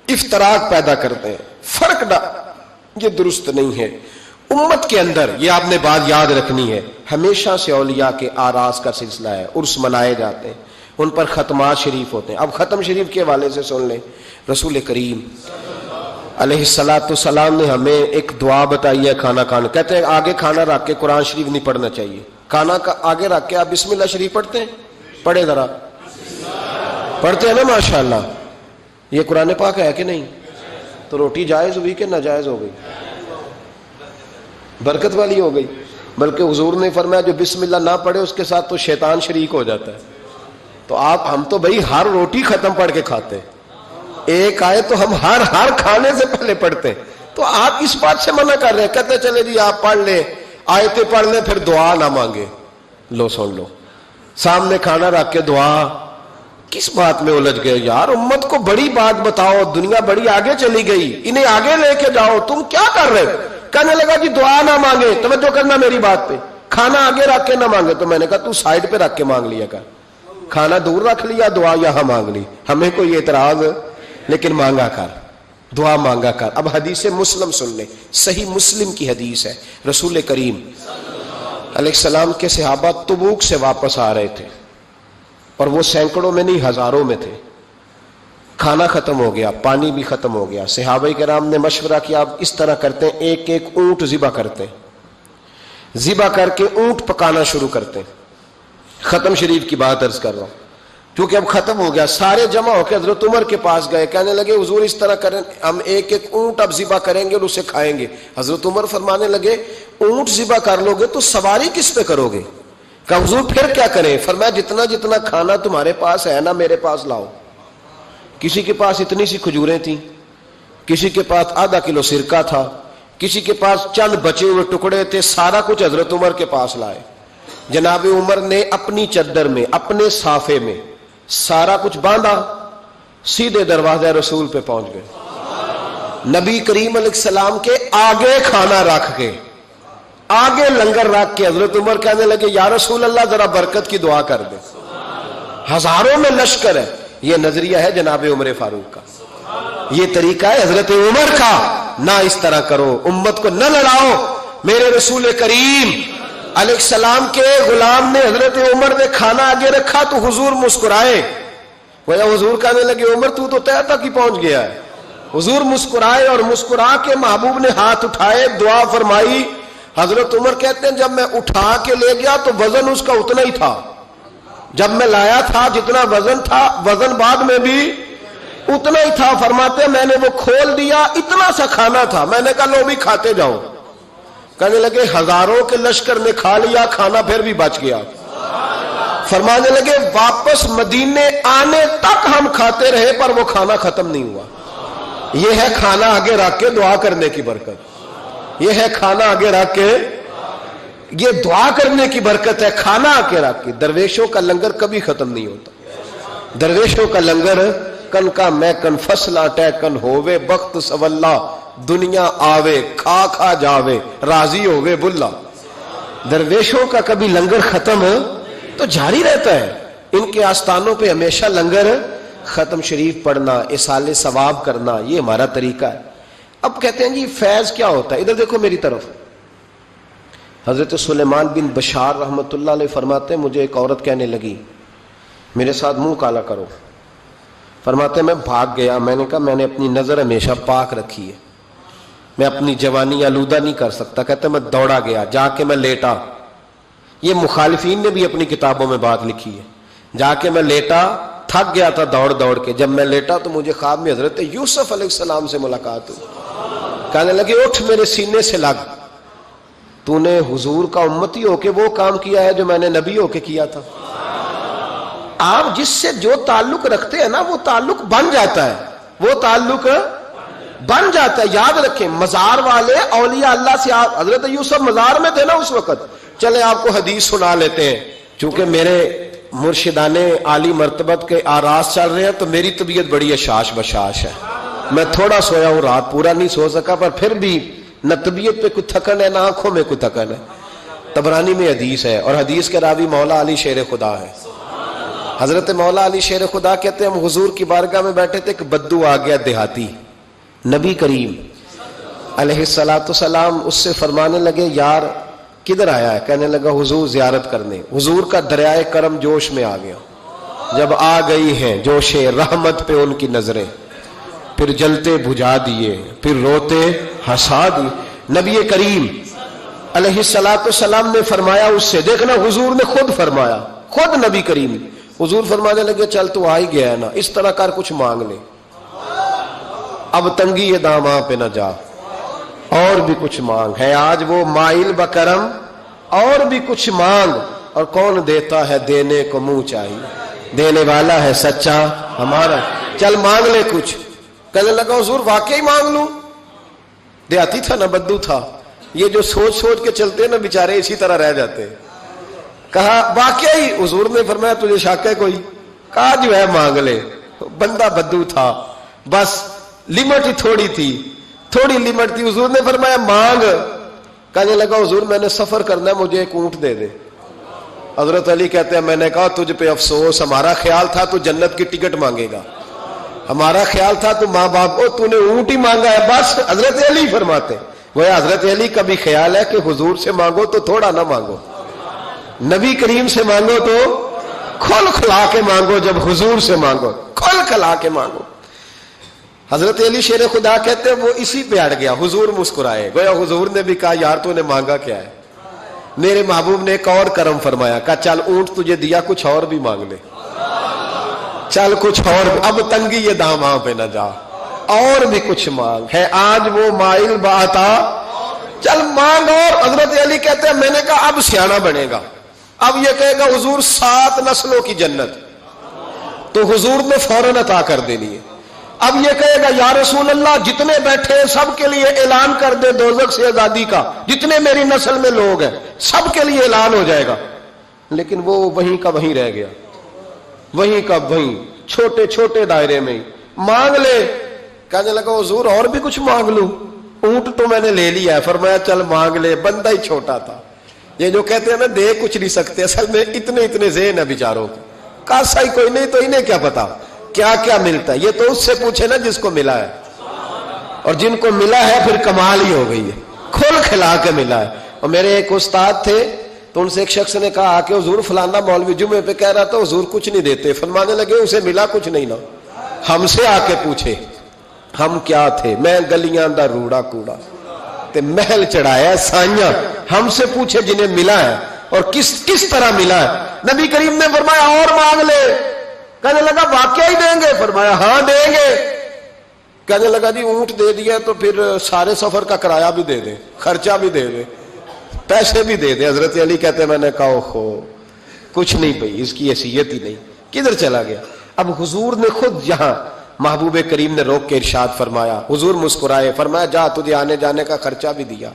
افتراق پیدا کرتے ہیں، فرق نہ، یہ درست نہیں ہے۔ امت کے اندر یہ آپ نے بات یاد رکھنی ہے، ہمیشہ سے اولیاء کے آراس کا سلسلہ ہے، عرس منائے جاتے ہیں، ان پر ختمات شریف ہوتے ہیں۔ اب ختم شریف کے حوالے سے سن لیں، رسول کریم علیہ السلام نے ہمیں ایک دعا بتائی ہے کھانا کھانا، کہتے ہیں آگے کھانا رکھ کے قرآن شریف نہیں پڑھنا چاہیے، کھانا کا آگے رکھ کے آپ بسم اللہ شریف پڑھتے ہیں؟ پڑھے ذرا، پڑھتے ہیں نا ماشاءاللہ؟ یہ قرآن پاک ہے کہ نہیں؟ تو روٹی جائز ہوئی کہ ناجائز ہو گئی؟ برکت والی ہو گئی، بلکہ حضور نے فرمایا جو بسم اللہ نہ پڑھے اس کے ساتھ تو شیطان شریک ہو جاتا ہے۔ تو ہم تو بھائی ہر روٹی ختم پڑھ کے کھاتے ہیں، ایک آئے تو ہم ہر کھانے سے پہلے پڑھتے ہیں تو آپ اس بات سے منع کر رہے ہیں. کہتے چلے جی آپ پڑھ لیں, آیتیں پڑھ لیں, پھر دعا نہ مانگے. لو سن لو, سامنے کھانا رکھ کے دعا. کس بات میں الجھ گئے یار؟ امت کو بڑی بات بتاؤ, دنیا بڑی آگے چلی گئی, انہیں آگے لے کے جاؤ, تم کیا کر رہے ہو؟ کہنے لگا جی دعا نہ مانگے. توجہ کرنا میری بات پہ, کھانا آگے رکھ کے نہ مانگے. تو میں نے کہا تو سائڈ پہ رکھ کے مانگ لیا کر, کھانا دور رکھ لیا, دعا یہاں مانگ لی. ہمیں کوئی اعتراض, لیکن مانگا کر, دعا مانگا کر. اب حدیث مسلم سن لیں, صحیح مسلم کی حدیث ہے. رسول کریم علیہ السلام کے صحابہ تبوک سے واپس آ رہے تھے, اور وہ سینکڑوں میں نہیں ہزاروں میں تھے. کھانا ختم ہو گیا, پانی بھی ختم ہو گیا. صحابہ کرام نے مشورہ کیا, آپ اس طرح کرتے ہیں, ایک ایک اونٹ ذبح کرتے ہیں, ذبح کر کے اونٹ پکانا شروع کرتے ہیں. ختم شریف کی بات عرض کر رہا ہوں, کیونکہ اب ختم ہو گیا. سارے جمع ہو کے حضرت عمر کے پاس گئے, کہنے لگے حضور اس طرح کریں, ہم ایک ایک اونٹ اب ذبح کریں گے اور اسے کھائیں گے. حضرت عمر فرمانے لگے اونٹ ذبح کر لو گے تو سواری کس پہ کرو گے؟ کہ حضور پھر کیا کریں؟ فرمایا جتنا جتنا کھانا تمہارے پاس ہے نا میرے پاس لاؤ. کسی کے پاس اتنی سی کھجوریں تھیں, کسی کے پاس آدھا کلو سرکہ تھا, کسی کے پاس چند بچے ہوئے ٹکڑے تھے, سارا کچھ حضرت عمر کے پاس لائے. جناب عمر نے اپنی چادر میں, اپنے صافے میں سارا کچھ باندھا, سیدھے دروازہ رسول پہ پہنچ گئے. نبی کریم علیہ السلام کے آگے کھانا رکھ کے, آگے لنگر رکھ کے حضرت عمر کہنے لگے یا رسول اللہ ذرا برکت کی دعا کر دے. ہزاروں میں لشکر ہے. یہ نظریہ ہے جناب عمر فاروق کا, یہ طریقہ ہے حضرت عمر کا. نہ اس طرح کرو, امت کو نہ لڑاؤ. میرے رسول کریم علیہ السلام کے غلام نے, حضرت عمر نے کھانا آگے رکھا تو حضور مسکرائے. وہ حضور کہنے لگے عمر تو طے تک ہی پہنچ گیا ہے. حضور مسکرائے, اور مسکرا کے محبوب نے ہاتھ اٹھائے, دعا فرمائی. حضرت عمر کہتے ہیں جب میں اٹھا کے لے گیا تو وزن اس کا اتنا ہی تھا, جب میں لایا تھا جتنا وزن تھا, وزن بعد میں بھی اتنا ہی تھا. فرماتے ہیں میں نے وہ کھول دیا, اتنا سا کھانا تھا, میں نے کہا لو بھی کھاتے جاؤ. کہنے لگے ہزاروں کے لشکر نے کھا لیا, کھانا پھر بھی بچ گیا. فرمانے لگے واپس مدینے آنے تک ہم کھاتے رہے پر وہ کھانا ختم نہیں ہوا. یہ ہے کھانا آگے رکھ کے دعا کرنے کی برکت, یہ ہے کھانا آگے رکھ کے, یہ دعا کرنے کی برکت ہے. کھانا آگے رکھ کے. درویشوں کا لنگر کبھی ختم نہیں ہوتا. درویشوں کا لنگر کن کا میں کن فصلہ ٹے کن ہووے بخت سولا, دنیا آوے کھا کھا جاوے راضی ہووے بلا. درویشوں کا کبھی لنگر ختم تو جاری رہتا ہے. ان کے آستانوں پہ ہمیشہ لنگر ختم. شریف پڑھنا, اصال ثواب کرنا, یہ ہمارا طریقہ ہے. اب کہتے ہیں جی فیض کیا ہوتا ہے؟ ادھر دیکھو میری طرف. حضرت سلیمان بن بشار رحمۃ اللہ علیہ فرماتے ہیں مجھے ایک عورت کہنے لگی میرے ساتھ منہ کالا کرو. فرماتے ہیں میں بھاگ گیا, میں نے کہا میں نے اپنی نظر ہمیشہ پاک رکھی ہے, میں اپنی جوانی آلودہ نہیں کر سکتا. کہتے ہیں میں دوڑا گیا, جا کے میں لیٹا. یہ مخالفین نے بھی اپنی کتابوں میں بات لکھی ہے. جا کے میں لیٹا, تھک گیا تھا دوڑ دوڑ کے. جب میں لیٹا تو مجھے خواب میں حضرت یوسف علیہ السلام سے ملاقات ہوئی. کہنے لگے اٹھ میرے سینے سے لگ, تو نے حضور کا امتی ہو کے وہ کام کیا ہے جو میں نے نبی ہو کے کیا تھا. آپ جس سے جو تعلق رکھتے ہیں نا وہ تعلق بن جاتا ہے, وہ تعلق بن جاتا ہے. یاد رکھیں مزار والے اولیاء اللہ سے, آپ حضرت یوسف مزار میں تھے نا اس وقت. چلے آپ کو حدیث سنا لیتے ہیں, چونکہ میرے مرشدان عالی مرتبت کے آراز چل رہے ہیں تو میری طبیعت بڑی اشاش بشاش ہے. میں تھوڑا سویا ہوں, رات پورا نہیں سو سکا, پر پھر بھی نہ طبیعت پہ کوئی تھکن ہے نہ آنکھوں میں کوئی تھکن ہے. طبرانی میں حدیث ہے, اور حدیث کے راوی مولا علی شیر خدا ہے. حضرت مولا علی شیر خدا کہتے ہیں ہم حضور کی بارگاہ میں بیٹھے تھے, ایک بدو آ گیا دیہاتی. نبی کریم علیہ الصلوۃ والسلام اس سے فرمانے لگے یار کدھر آیا ہے؟ کہنے لگا حضور زیارت کرنے. حضور کا دریائے کرم جوش میں آ گیا. جب آ گئی ہیں جوش رحمت پہ ان کی نظریں, پھر جلتے بجھا دیے, پھر روتے ہنسا دیے. نبی کریم علیہ الصلوۃ والسلام نے فرمایا اس سے, دیکھنا حضور نے خود فرمایا, خود نبی کریم. حضور فرمانے لگے چل تو آ ہی گیا ہے نا, اس طرح کر کچھ مانگ لے, اب تنگی یہ داماں پہ نہ جا, اور بھی کچھ مانگ ہے آج وہ مائل بکرم, اور بھی کچھ مانگ. اور کون دیتا ہے دینے کو منہ چاہیے, دینے والا ہے سچا ہمارا, چل مانگ لے کچھ. کہنے لگا حضور واقعی مانگ لوں؟ دیہاتی تھا نا، بدو تھا، یہ جو سوچ سوچ کے چلتے ہیں نا بیچارے اسی طرح رہ جاتے ہیں. کہا واقعی حضور نے فرمایا تجھے شک ہے کوئی؟ کہا جو ہے مانگ لے. بندہ بدو تھا، بس لمٹ ہی تھوڑی تھی، تھوڑی لمٹ تھی. حضور نے فرمایا مانگ. کہنے لگا حضور میں نے سفر کرنا ہے، مجھے ایک اونٹ دے دے. حضرت علی کہتے ہیں میں نے کہا تجھ پہ افسوس، ہمارا خیال تھا تو جنت کی ٹکٹ مانگے گا، ہمارا خیال تھا تو ماں باپ کو، تو نے اونٹ ہی مانگا ہے. بس حضرت علی فرماتے وہ حضرت علی کا بھی خیال ہے کہ حضور سے مانگو تو تھوڑا نہ مانگو، نبی کریم سے مانگو تو کھل کھلا کے مانگو، جب حضور سے مانگو کھل کھلا کے مانگو. حضرت علی شیر خدا کہتے ہیں وہ اسی پہ اڑ گیا. حضور مسکرائے، گویا حضور نے بھی کہا یار تو نے مانگا کیا ہے. میرے محبوب نے ایک اور کرم فرمایا، کہا چل اونٹ تجھے دیا، کچھ اور بھی مانگ لے، چل کچھ اور، اب تنگی یہ داماں پہ نہ جا، اور بھی کچھ مانگ ہے آج وہ مائل باتا، چل مانگ. اور حضرت علی کہتے ہیں میں نے کہا اب سیانا بنے گا، اب یہ کہے گا حضور 7 نسلوں کی جنت، تو حضور نے فوراً عطا کر دینی ہے. اب یہ کہے گا یا رسول اللہ جتنے بیٹھے ہیں سب کے لیے اعلان کر دے دوزخ سے آزادی کا، جتنے میری نسل میں لوگ ہیں سب کے لیے اعلان ہو جائے گا. لیکن وہ وہیں کا وہیں رہ گیا، وہیں کا وہیں، چھوٹے چھوٹے دائرے میں ہی. مانگ لے. کہنے لگا حضور اور بھی کچھ مانگ لوں؟ اونٹ تو میں نے لے لیا ہے. فرمایا چل مانگ لے. بندہ ہی چھوٹا تھا. یہ جو کہتے ہیں نا دے کچھ نہیں سکتے، اصل میں اتنے ذہن ہے بیچاروں کے، کاسا ہی کوئی نہیں تو انہیں کیا پتا کیا کیا ملتا ہے. یہ تو اس سے پوچھے نا جس کو ملا ہے، اور جن کو ملا ہے پھر کمال ہی ہو گئی ہے، کھل کھلا کے ملا ہے. اور میرے ایک استاد تھے تو ان سے ایک شخص نے کہا کہ حضور فلانا مولوی جمعے پہ کہہ رہا تھا حضور کچھ نہیں دیتے. فرمانے لگے اسے ملا کچھ نہیں نا، ہم سے آ کے پوچھے ہم کیا تھے. میں گلیاں دا روڑا کوڑا تے محل چڑھایا سائیاں، ہم سے پوچھے جنہیں ملا ہے اور کس طرح ملا ہے. نبی کریم نے فرمایا اور مانگ لے. کہنے لگا واقعہ ہی دیں گے؟ فرمایا ہاں دیں گے. کہنے لگا جی اونٹ دے دیا تو پھر سارے سفر کا کرایہ بھی دے دیں، خرچہ بھی دے دیں، پیسے بھی دے دیں. حضرت علی کہتے ہیں میں نے کہا اوہو کچھ نہیں پئی، اس کی حیثیت ہی نہیں، کدھر چلا گیا. اب حضور نے خود یہاں محبوب کریم نے روک کے ارشاد فرمایا. حضور مسکرائے، فرمایا جا تجھے آنے جانے کا خرچہ بھی دیا.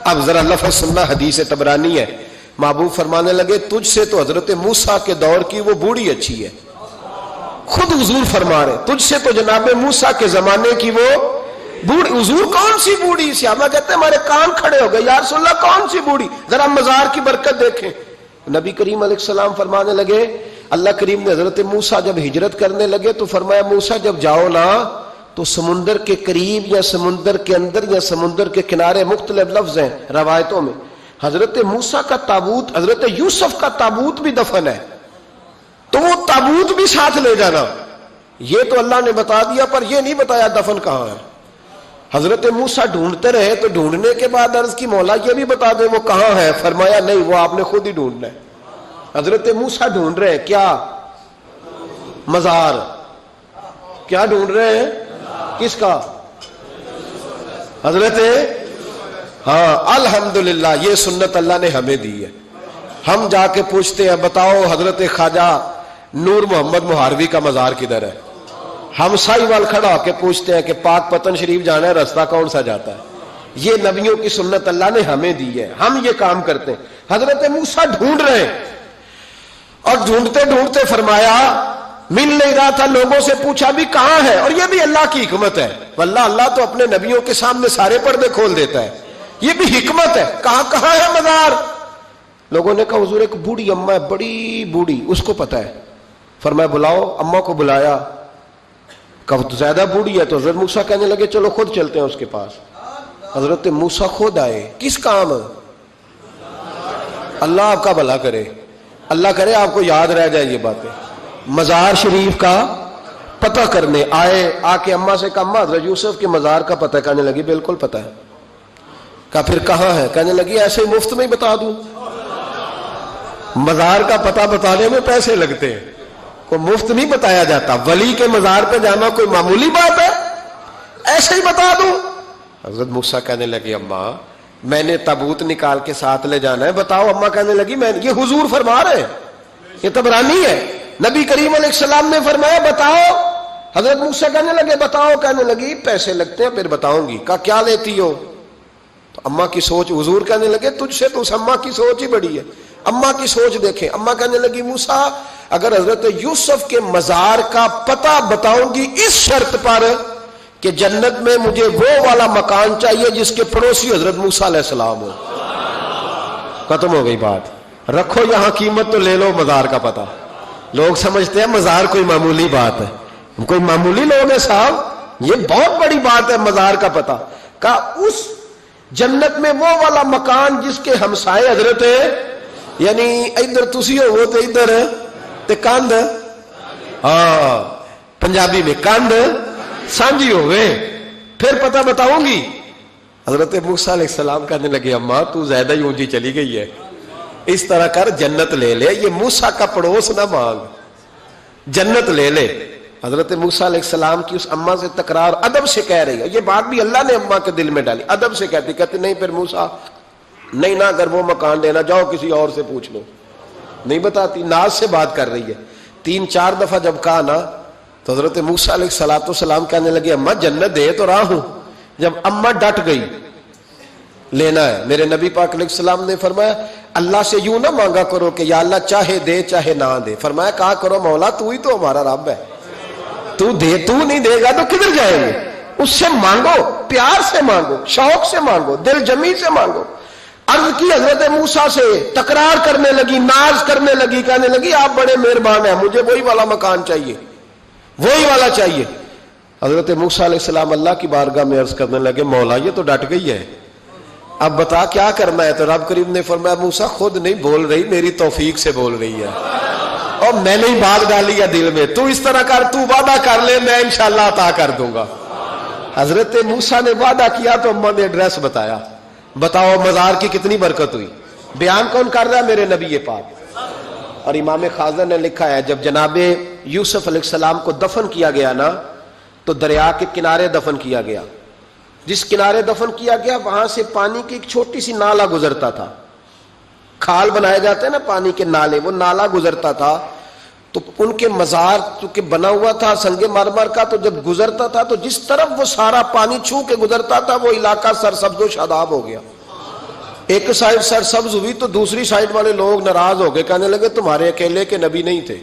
اب ذرا لفظ سننا، حدیث طبرانی ہے. محبوب فرمانے لگے تجھ سے تو حضرت موسیٰ کے دور کی وہ بوڑھی اچھی ہے. خود حضور فرما رہے تجھ سے تو جناب موسیٰ کے زمانے کی وہ بوڑھی. حضور کون سی بوڑھی؟ صحابہ کہتے ہیں ہمارے کان کھڑے ہو گئے، یا رسول اللہ کون سی بوڑھی؟ ذرا مزار کی برکت دیکھیں. نبی کریم علیہ السلام فرمانے لگے اللہ کریم نے حضرت موسیٰ جب ہجرت کرنے لگے تو فرمایا موسیٰ جب جاؤ نا تو سمندر کے قریب یا سمندر کے اندر یا سمندر کے کنارے، مختلف لفظ ہیں روایتوں میں، حضرت موسیٰ کا تابوت، حضرت یوسف کا تابوت بھی دفن ہے، تو وہ تابوت بھی ساتھ لے جانا. یہ تو اللہ نے بتا دیا پر یہ نہیں بتایا دفن کہاں ہے. حضرت موسیٰ ڈھونڈتے رہے تو ڈھونڈنے کے بعد عرض کی مولا یہ بھی بتا دے وہ کہاں ہے. فرمایا نہیں وہ آپ نے خود ہی ڈھونڈنا ہے. حضرت موسیٰ ڈھونڈ رہے ہیں کیا؟ مزار. کیا ڈھونڈ رہے ہیں؟ کس کا؟ حضرت، ہاں الحمدللہ یہ سنت اللہ نے ہمیں دی ہے. ہم جا کے پوچھتے ہیں بتاؤ حضرت خواجہ نور محمد مہاروی کا مزار کدھر ہے. ہم سائی وال کھڑا ہو کے پوچھتے ہیں کہ پاک پتن شریف جانا ہے، راستہ کون سا جاتا ہے. یہ نبیوں کی سنت اللہ نے ہمیں دی ہے، ہم یہ کام کرتے ہیں. حضرت موسیٰ ڈھونڈ رہے ہیں اور ڈھونڈتے ڈھونڈتے فرمایا مل نہیں رہا تھا، لوگوں سے پوچھا بھی کہاں ہے. اور یہ بھی اللہ کی حکمت ہے، واللہ اللہ تو اپنے نبیوں کے سامنے سارے پردے کھول دیتا ہے، یہ بھی حکمت ہے. کہاں ہے مزار؟ لوگوں نے کہا حضور ایک بوڑھی اماں ہے، بڑی بوڑھی، اس کو پتا ہے. فرمایا بلاؤ. اماں کو بلایا، کہا زیادہ بوڑھی ہے. تو حضرت موسیٰ کہنے لگے چلو خود چلتے ہیں اس کے پاس. حضرت موسیٰ خود آئے. کس کام؟ اللہ آپ کا بھلا کرے، اللہ کرے آپ کو یاد رہ جائے یہ باتیں. مزار شریف کا پتہ کرنے آئے. آ کے اماں سے کہا اماں حضرت یوسف کے مزار کا پتہ. کہنے لگی بالکل پتہ ہے. کہا پھر کہاں ہے؟ کہنے لگی ایسے ہی مفت میں ہی بتا دوں. مزار کا پتہ بتانے میں پیسے لگتے ہیں، کوئی مفت نہیں بتایا جاتا. ولی کے مزار پہ جانا کوئی معمولی بات ہے؟ ایسے ہی بتا دوں. حضرت موسیٰ کہنے لگے اماں میں نے تابوت نکال کے ساتھ لے جانا ہے، بتاؤ. اماں کہنے لگی میں، یہ حضور فرما رہے ہیں، یہ طبرانی ہے. نبی کریم علیہ السلام نے فرمایا بتاؤ. حضرت موسیٰ کہنے لگے بتاؤ، کہنے لگی پیسے لگتے ہیں پھر بتاؤں گی. کہا کیا لیتی ہو؟ تو اماں کی سوچ، حضور کہنے لگے تجھ سے تو اس اماں کی سوچ ہی بڑی ہے، اماں کی سوچ دیکھیں. اماں کہنے لگی موسیٰ اگر حضرت یوسف کے مزار کا پتہ بتاؤں گی اس شرط پر کہ جنت میں مجھے وہ والا مکان چاہیے جس کے پڑوسی حضرت موسیٰ علیہ السلام ہو. ختم ہو گئی بات. رکھو یہاں قیمت تو لے لو مزار کا پتہ. لوگ سمجھتے ہیں مزار کوئی معمولی بات ہے، کوئی معمولی لوگ ہیں صاحب، یہ بہت بڑی بات ہے مزار کا پتہ. کہا اس جنت میں وہ والا مکان جس کے ہمسائے حضرت ہے، یعنی ادھر تسی ہو تو ادھر تے کاندھ، ہاں پنجابی میں کاندھ سانجی ہوئے، پھر پتہ بتاؤں گی. حضرت موسیٰ علیہ السلام کہنے لگے اماں تو زیادہ ہی اونچی چلی گئی ہے، اس طرح کر جنت لے لے، یہ موسیٰ کا پڑوس نہ مانگ، جنت لے لے. حضرت موسیٰ علیہ السلام کی اس اماں سے تکرار ادب سے کہہ رہی ہے. یہ بات بھی اللہ نے اماں کے دل میں ڈالی، ادب سے کہتی نہیں پھر موسیٰ نہیں نہ اگر وہ مکان لینا جاؤ کسی اور سے پوچھ لو. نہیں بتاتی، ناز سے بات کر رہی ہے. 3-4 دفعہ جب کہا نا تو حضرت موسیٰ علیہ السلام کہنے لگے اماں جنت دے تو رہا ہوں. جب اماں ڈٹ گئی لینا ہے، میرے نبی پاک علیہ السلام نے فرمایا اللہ سے یوں نہ مانگا کرو کہ یا اللہ چاہے دے چاہے نہ دے. فرمایا کہا کرو مولا تو ہی تو ہمارا رب ہے، تو دے، تو نہیں دے گا تو کدھر جائیں گے. اس سے مانگو، پیار سے مانگو، شوق سے مانگو، دل جمی سے مانگو. عرض کی حضرت موسیٰ سے، تکرار کرنے لگی، ناز کرنے لگی، کہنے لگی آپ بڑے مہربان ہیں، مجھے وہی والا مکان چاہیے، وہی والا چاہیے. حضرت موسیٰ علیہ السلام اللہ کی بارگاہ میں عرض کرنے لگے مولا یہ تو ڈٹ گئی ہے، اب بتا کیا کرنا ہے. تو رب کریم نے فرمایا موسیٰ خود نہیں بول رہی، میری توفیق سے بول رہی ہے، اور میں نے ہی بات ڈالی ہے دل میں. تو اس طرح کر، تو وعدہ کر لے میں انشاءاللہ عطا کر دوں گا. حضرت موسیٰ نے وعدہ کیا تو اماں نے ایڈریس بتایا. بتاؤ مزار کی کتنی برکت ہوئی. بیان کون کر رہا ہے؟ میرے نبی پاک. اور امام خازن نے لکھا ہے جب جناب یوسف علیہ السلام کو دفن کیا گیا نا تو دریا کے کنارے دفن کیا گیا. جس کنارے دفن کیا گیا وہاں سے پانی کی ایک چھوٹی سی نالا گزرتا تھا. کھال بنائے جاتے ہیں نا پانی کے نالے، وہ نالا گزرتا تھا. تو ان کے مزار چونکہ بنا ہوا تھا سنگ مرمر کا، تو جب گزرتا تھا تو جس طرف وہ سارا پانی چھو کے گزرتا تھا وہ علاقہ سرسبز و شاداب ہو گیا. ایک سائڈ سرسبز ہوئی تو دوسری سائڈ والے لوگ ناراض ہو گئے، کہنے لگے تمہارے اکیلے کے نبی نہیں تھے،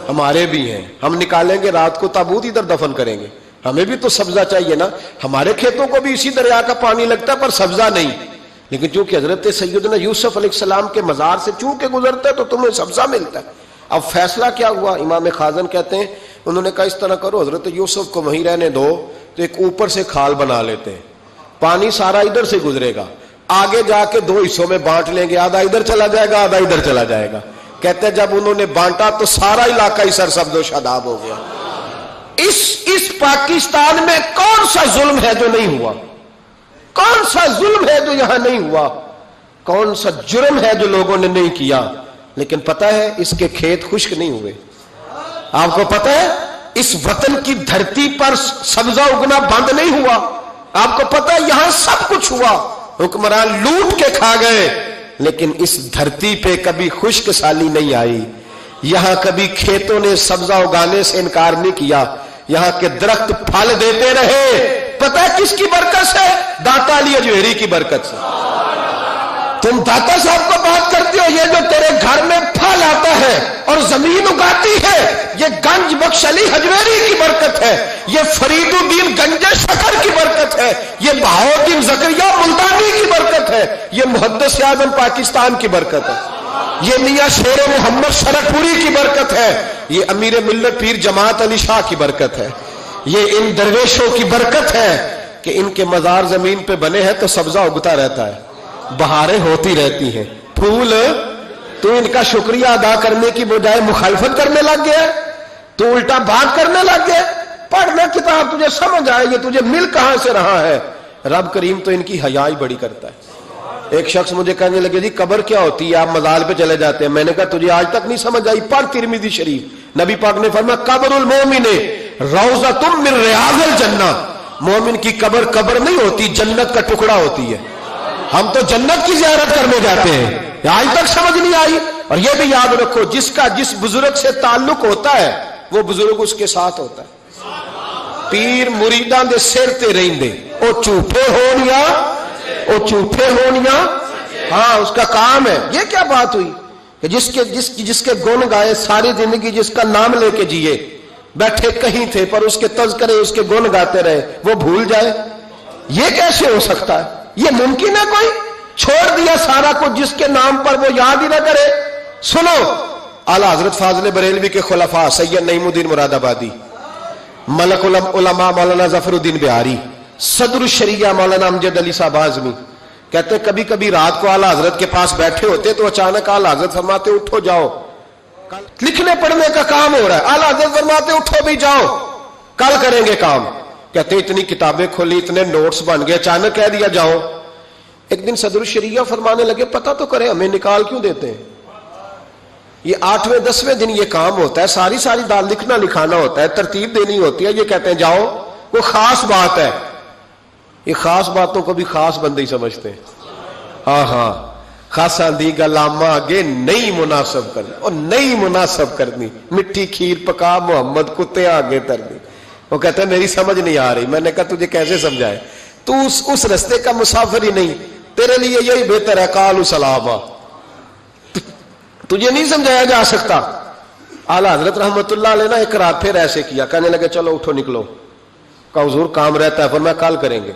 ہمارے بھی ہیں، ہم نکالیں گے رات کو تابوت ادھر دفن کریں گے، ہمیں بھی تو سبزہ چاہیے نا، ہمارے کھیتوں کو بھی اسی دریا کا پانی لگتا ہے پر سبزہ نہیں. لیکن چونکہ حضرت سیدنا یوسف علیہ السلام کے مزار سے چوں کے گزرتا ہے تو تمہیں سبزہ ملتا ہے. اب فیصلہ کیا ہوا؟ امام خازن کہتے ہیں انہوں نے کہا اس طرح کرو حضرت یوسف کو وہیں رہنے دو، تو ایک اوپر سے کھال بنا لیتے ہیں، پانی سارا ادھر سے گزرے گا، آگے جا کے 2 حصوں میں بانٹ لیں گے، آدھا ادھر چلا جائے گا آدھا ادھر چلا جائے گا. کہتے ہیں جب انہوں نے بانٹا تو سارا علاقہ ہی سرسبز و شاداب ہو گیا. اس پاکستان میں کون سا ظلم ہے جو نہیں ہوا؟ کون سا ظلم ہے جو یہاں نہیں ہوا؟ کون سا جرم ہے جو لوگوں نے نہیں کیا؟ لیکن پتہ ہے اس کے کھیت خشک نہیں ہوئے. آپ کو پتہ ہے اس وطن کی دھرتی پر سبزہ اگنا بند نہیں ہوا. آپ کو پتہ ہے یہاں سب کچھ ہوا، حکمران لوٹ کے کھا گئے، لیکن اس دھرتی پہ کبھی خشک سالی نہیں آئی. یہاں کبھی کھیتوں نے سبزہ اگانے سے انکار نہیں کیا، یہاں کے درخت پھل دیتے رہے. پتہ ہے کس کی برکت سے؟ داتا علی اجویری کی برکت سے. تم داتا صاحب کو بات کرتے ہو، یہ جو تیرے گھر میں پھل آتا ہے اور زمین اگاتی ہے یہ گنج بخش علی حجویری کی برکت ہے، یہ فرید الدین گنج شکر کی برکت ہے، یہ بہاؤالدین زکریا ملتانی کی برکت ہے، یہ محدث اعظم پاکستان کی برکت ہے، یہ میاں شیر محمد شرک پوری کی برکت ہے، یہ امیر ملت پیر جماعت علی شاہ کی برکت ہے، یہ ان درویشوں کی برکت ہے کہ ان کے مزار زمین پہ بنے ہیں تو سبزہ اگتا رہتا ہے، بہاریں ہوتی رہتی ہیں، پھول. تو ان کا شکریہ ادا کرنے کی بجائے مخالفت کرنے لگ گیا، تو الٹا بات کرنے لگ گیا. پڑھنا کتاب تجھے سمجھ آئے گی، تجھے مل کہاں سے رہا ہے. رب کریم تو ان کی حیائی بڑی کرتا ہے. ایک شخص مجھے کہنے لگے جی قبر کیا ہوتی ہے، آپ مزار پہ چلے جاتے ہیں. میں نے کہا تجھے آج تک نہیں سمجھ آئی؟ پڑھ ترمذی شریف، نبی پاک نے فرمایا قبر المومن روضۃ من ریاض الجنہ. مومن کی قبر قبر نہیں ہوتی، جنت کا ٹکڑا ہوتی ہے. ہم تو جنت کی زیارت کرنے جاتے ہیں، آج تک سمجھ نہیں آئی. اور یہ بھی یاد رکھو جس کا جس بزرگ سے تعلق ہوتا ہے وہ بزرگ اس کے ساتھ ہوتا ہے. پیر مریداں دے سر تے رہندے، او جھوٹے ہون یا ہاں اس کا کام ہے۔ یہ کیا بات ہوئی کہ جس کے گن گائے ساری زندگی، جس کا نام لے کے جیے، بیٹھے کہیں تھے پر اس کے تذکرے اس کے گن گاتے رہے، وہ بھول جائے؟ یہ کیسے ہو سکتا ہے؟ یہ ممکن ہے؟ کوئی چھوڑ دیا سارا کچھ جس کے نام پر وہ یاد ہی نہ کرے؟ سنو، اعلیٰ حضرت فاضل بریلوی کے خلفاء سید نعیم الدین مراد آبادی، ملک العلماء مولانا ظفر الدین بہاری، صدر الشریعہ مولانا امجد علی صاحب اعظمی کہتے ہیں کبھی کبھی رات کو اعلیٰ حضرت کے پاس بیٹھے ہوتے تو اچانک اعلیٰ حضرت فرماتے اٹھو جاؤ، لکھنے پڑھنے کا کام ہو رہا ہے، اعلیٰ حضرت فرماتے اٹھو بھی جاؤ کل کریں گے کام۔ کہتے اتنی کتابیں کھولی، اتنے نوٹس بن گئے، اچانک کہہ دیا جاؤ۔ ایک دن صدر الشریعہ فرمانے لگے پتہ تو کرے ہمیں نکال کیوں دیتے ہیں؟ یہ 8ویں 10ویں دن یہ کام ہوتا ہے، ساری دال لکھنا لکھانا ہوتا ہے، ترتیب دینی ہوتی ہے، یہ کہتے ہیں جاؤ، وہ خاص بات ہے۔ یہ خاص باتوں کو بھی خاص بندے ہی سمجھتے ہیں۔ ہاں خاصا دی گلاما آگے نہیں مناسب کرنی، اور نہیں مناسب کرنی، مٹھی کھیر پکا محمد کتے آگے ترنی۔ وہ کہتے ہیں میری سمجھ نہیں آ رہی۔ میں نے کہا تجھے کیسے سمجھائے؟ تو اس رستے کا مسافر ہی نہیں، تیرے لیے یہی بہتر ہے قالوا سلاما، تجھے نہیں سمجھایا جا سکتا۔ اعلیٰ حضرت رحمت اللہ علیہ نے ایک رات پھر ایسے کیا، کہنے لگے چلو اٹھو نکلو۔ کہا حضور کام رہتا ہے، فرمایا کل کریں گے۔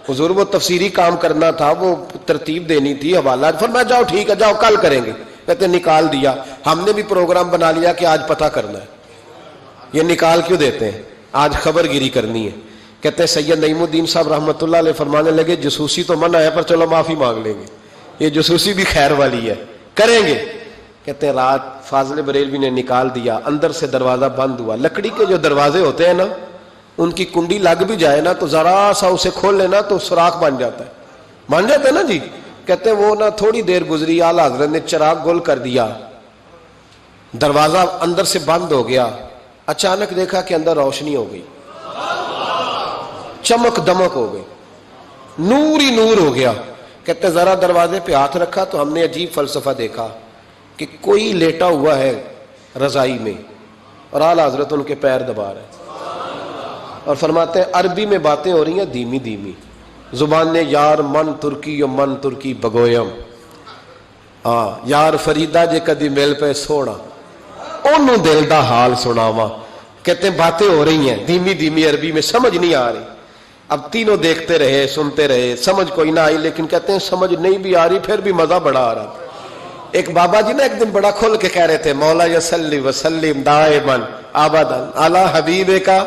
حضور وہ تفسیری کام کرنا تھا، وہ ترتیب دینی تھی، حوالہ، فرمایا جاؤ ٹھیک ہے جاؤ کل کریں گے۔ کہتے نکال دیا۔ ہم نے بھی پروگرام بنا لیا کہ آج پتہ کرنا ہے۔ یہ نکال کیوں دیتے ہیں؟ آج خبر گیری کرنی ہے۔ کہتے ہیں سید نعیم الدین صاحب رحمت اللہ علیہ فرمانے لگے جسوسی تو منع ہے پر چلو معافی مانگ لیں گے، یہ جسوسی بھی خیر والی ہے، کریں گے۔ کہتے ہیں رات فاضل بریلوی نے نکال دیا، اندر سے دروازہ بند ہوا۔ لکڑی کے جو دروازے ہوتے ہیں نا، ان کی کنڈی لگ بھی جائے نا تو ذرا سا اسے کھول لینا تو سوراخ بن جاتا ہے نا جی۔ کہتے ہیں وہ نا تھوڑی دیر گزری، اعلیٰ حضرت نے چراغ گل کر دیا، دروازہ اندر سے بند ہو گیا، اچانک دیکھا کہ اندر روشنی ہو گئی، چمک دمک ہو گئی، نور ہی نور ہو گیا۔ کہتے ہیں ذرا دروازے پہ ہاتھ رکھا تو ہم نے عجیب فلسفہ دیکھا کہ کوئی لیٹا ہوا ہے رضائی میں اور اعلیٰ حضرت ان کے پیر دبا رہے ہیں، اور فرماتے ہیں عربی میں باتیں ہو رہی ہیں دھیمی دھیمی، زبان نے یار من ترکی و من ترکی بگویم، یار فریدہ جے کدی مل پہ سونا انہوں دل دا حال سناواں۔ کہتے ہیں باتیں ہو رہی ہیں دھیمی دھیمی عربی میں، سمجھ نہیں آ رہی۔ اب تینوں دیکھتے رہے سنتے رہے، سمجھ کوئی نہ آئی، لیکن کہتے ہیں سمجھ نہیں بھی آ رہی پھر بھی مزہ بڑا آ رہا۔ ایک بابا جی نا ایک دن بڑا کھل کے کہہ رہے تھے مولا یصلی وسلم دائما ابدا علی حبیب کا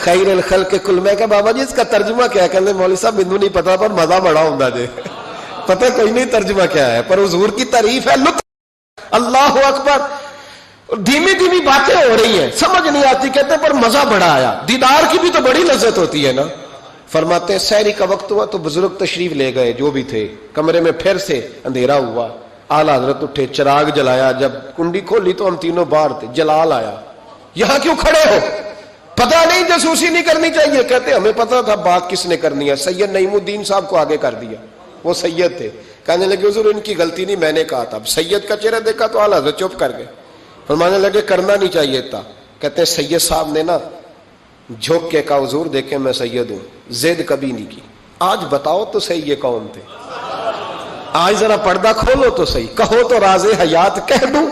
خیر الخلق کل۔ میں کہ بابا جی اس کا ترجمہ کیا ہے؟ کہتے مولوی صاحب مینوں نہیں پتا پر مزہ بڑا ہوندا جے۔ پتہ کوئی نہیں ترجمہ کیا ہے، پر حضور کی تعریف ہے، لطف، اللہ اکبر۔ دھیمی دھیمی باتیں ہو رہی ہیں، سمجھ نہیں آتی، کہتے پر مزہ بڑا آیا۔ دیدار کی بھی تو بڑی لذت ہوتی ہے نا۔ فرماتے ہیں سحری کا وقت ہوا تو بزرگ تشریف لے گئے جو بھی تھے، کمرے میں پھر سے اندھیرا ہوا۔ اعلیٰ حضرت اٹھے، چراغ جلایا، جب کنڈی کھولی تو ہم تینوں باہر تھے۔ جلال آیا، یہاں کیوں کھڑے ہو؟ پتہ نہیں جاسوسی نہیں کرنی چاہیے؟ کہتے ہمیں پتہ تھا بات کس نے کرنی ہے، سید نعیم الدین صاحب کو آگے کر دیا، وہ سید تھے۔ کہنے لگے حضور ان کی غلطی نہیں، میں نے کہا تھا۔ اب سید کا چہرہ دیکھا تو اعلیٰ حضرت چپ کر گئے، فرمانے لگے کرنا نہیں چاہیے تھا۔ کہتے ہیں سید صاحب نے نا جھوک کے کہا حضور دیکھیں میں سید ہوں، زید کبھی نہیں کی، آج بتاؤ تو صحیح یہ کون تھے، آج ذرا پردہ کھولو تو صحیح، کہو تو راز حیات کہہ دوں،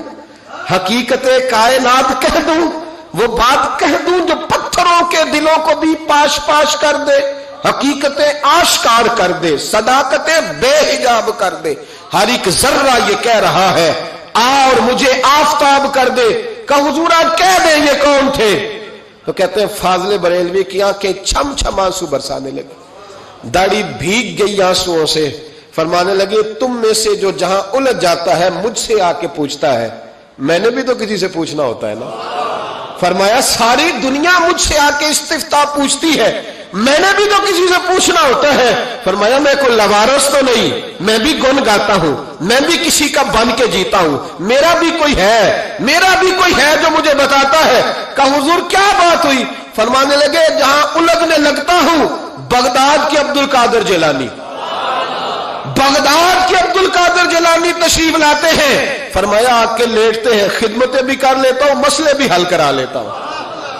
حقیقت کائنات کہہ دوں، وہ بات کہہ دوں جو پتھروں کے دلوں کو بھی پاش پاش کر دے، حقیقت آشکار کر دے، صداقت بے حجاب کر دے، ہر ایک ذرہ یہ کہہ رہا ہے اور مجھے آفتاب کر دے۔ کہ حضور آج کہہ دیں یہ کون تھے؟ تو کہتے ہیں فاضل بریلوی کی آنکھیں چھم چھم آنسو برسانے لگی، داڑھی بھیگ گئی آنسوؤں سے۔ فرمانے لگے تم میں سے جو جہاں الجھ جاتا ہے مجھ سے آ کے پوچھتا ہے، میں نے بھی تو کسی سے پوچھنا ہوتا ہے نا۔ فرمایا ساری دنیا مجھ سے آ کے استفتاء پوچھتی ہے، میں نے بھی تو کسی سے پوچھنا ہوتا ہے۔ فرمایا میں کوئی لوارث تو نہیں، میں بھی گن گاتا ہوں، میں بھی کسی کا بن کے جیتا ہوں، میرا بھی کوئی ہے جو مجھے بتاتا ہے۔ کہ حضور کیا بات ہوئی؟ فرمانے لگے جہاں الجھنے لگتا ہوں بغداد کے عبد القادر جیلانی، بغداد کے عبد القادر جیلانی تشریف لاتے ہیں۔ فرمایا آ کے لیٹتے ہیں، خدمتیں بھی کر لیتا ہوں، مسئلے بھی حل کرا لیتا ہوں۔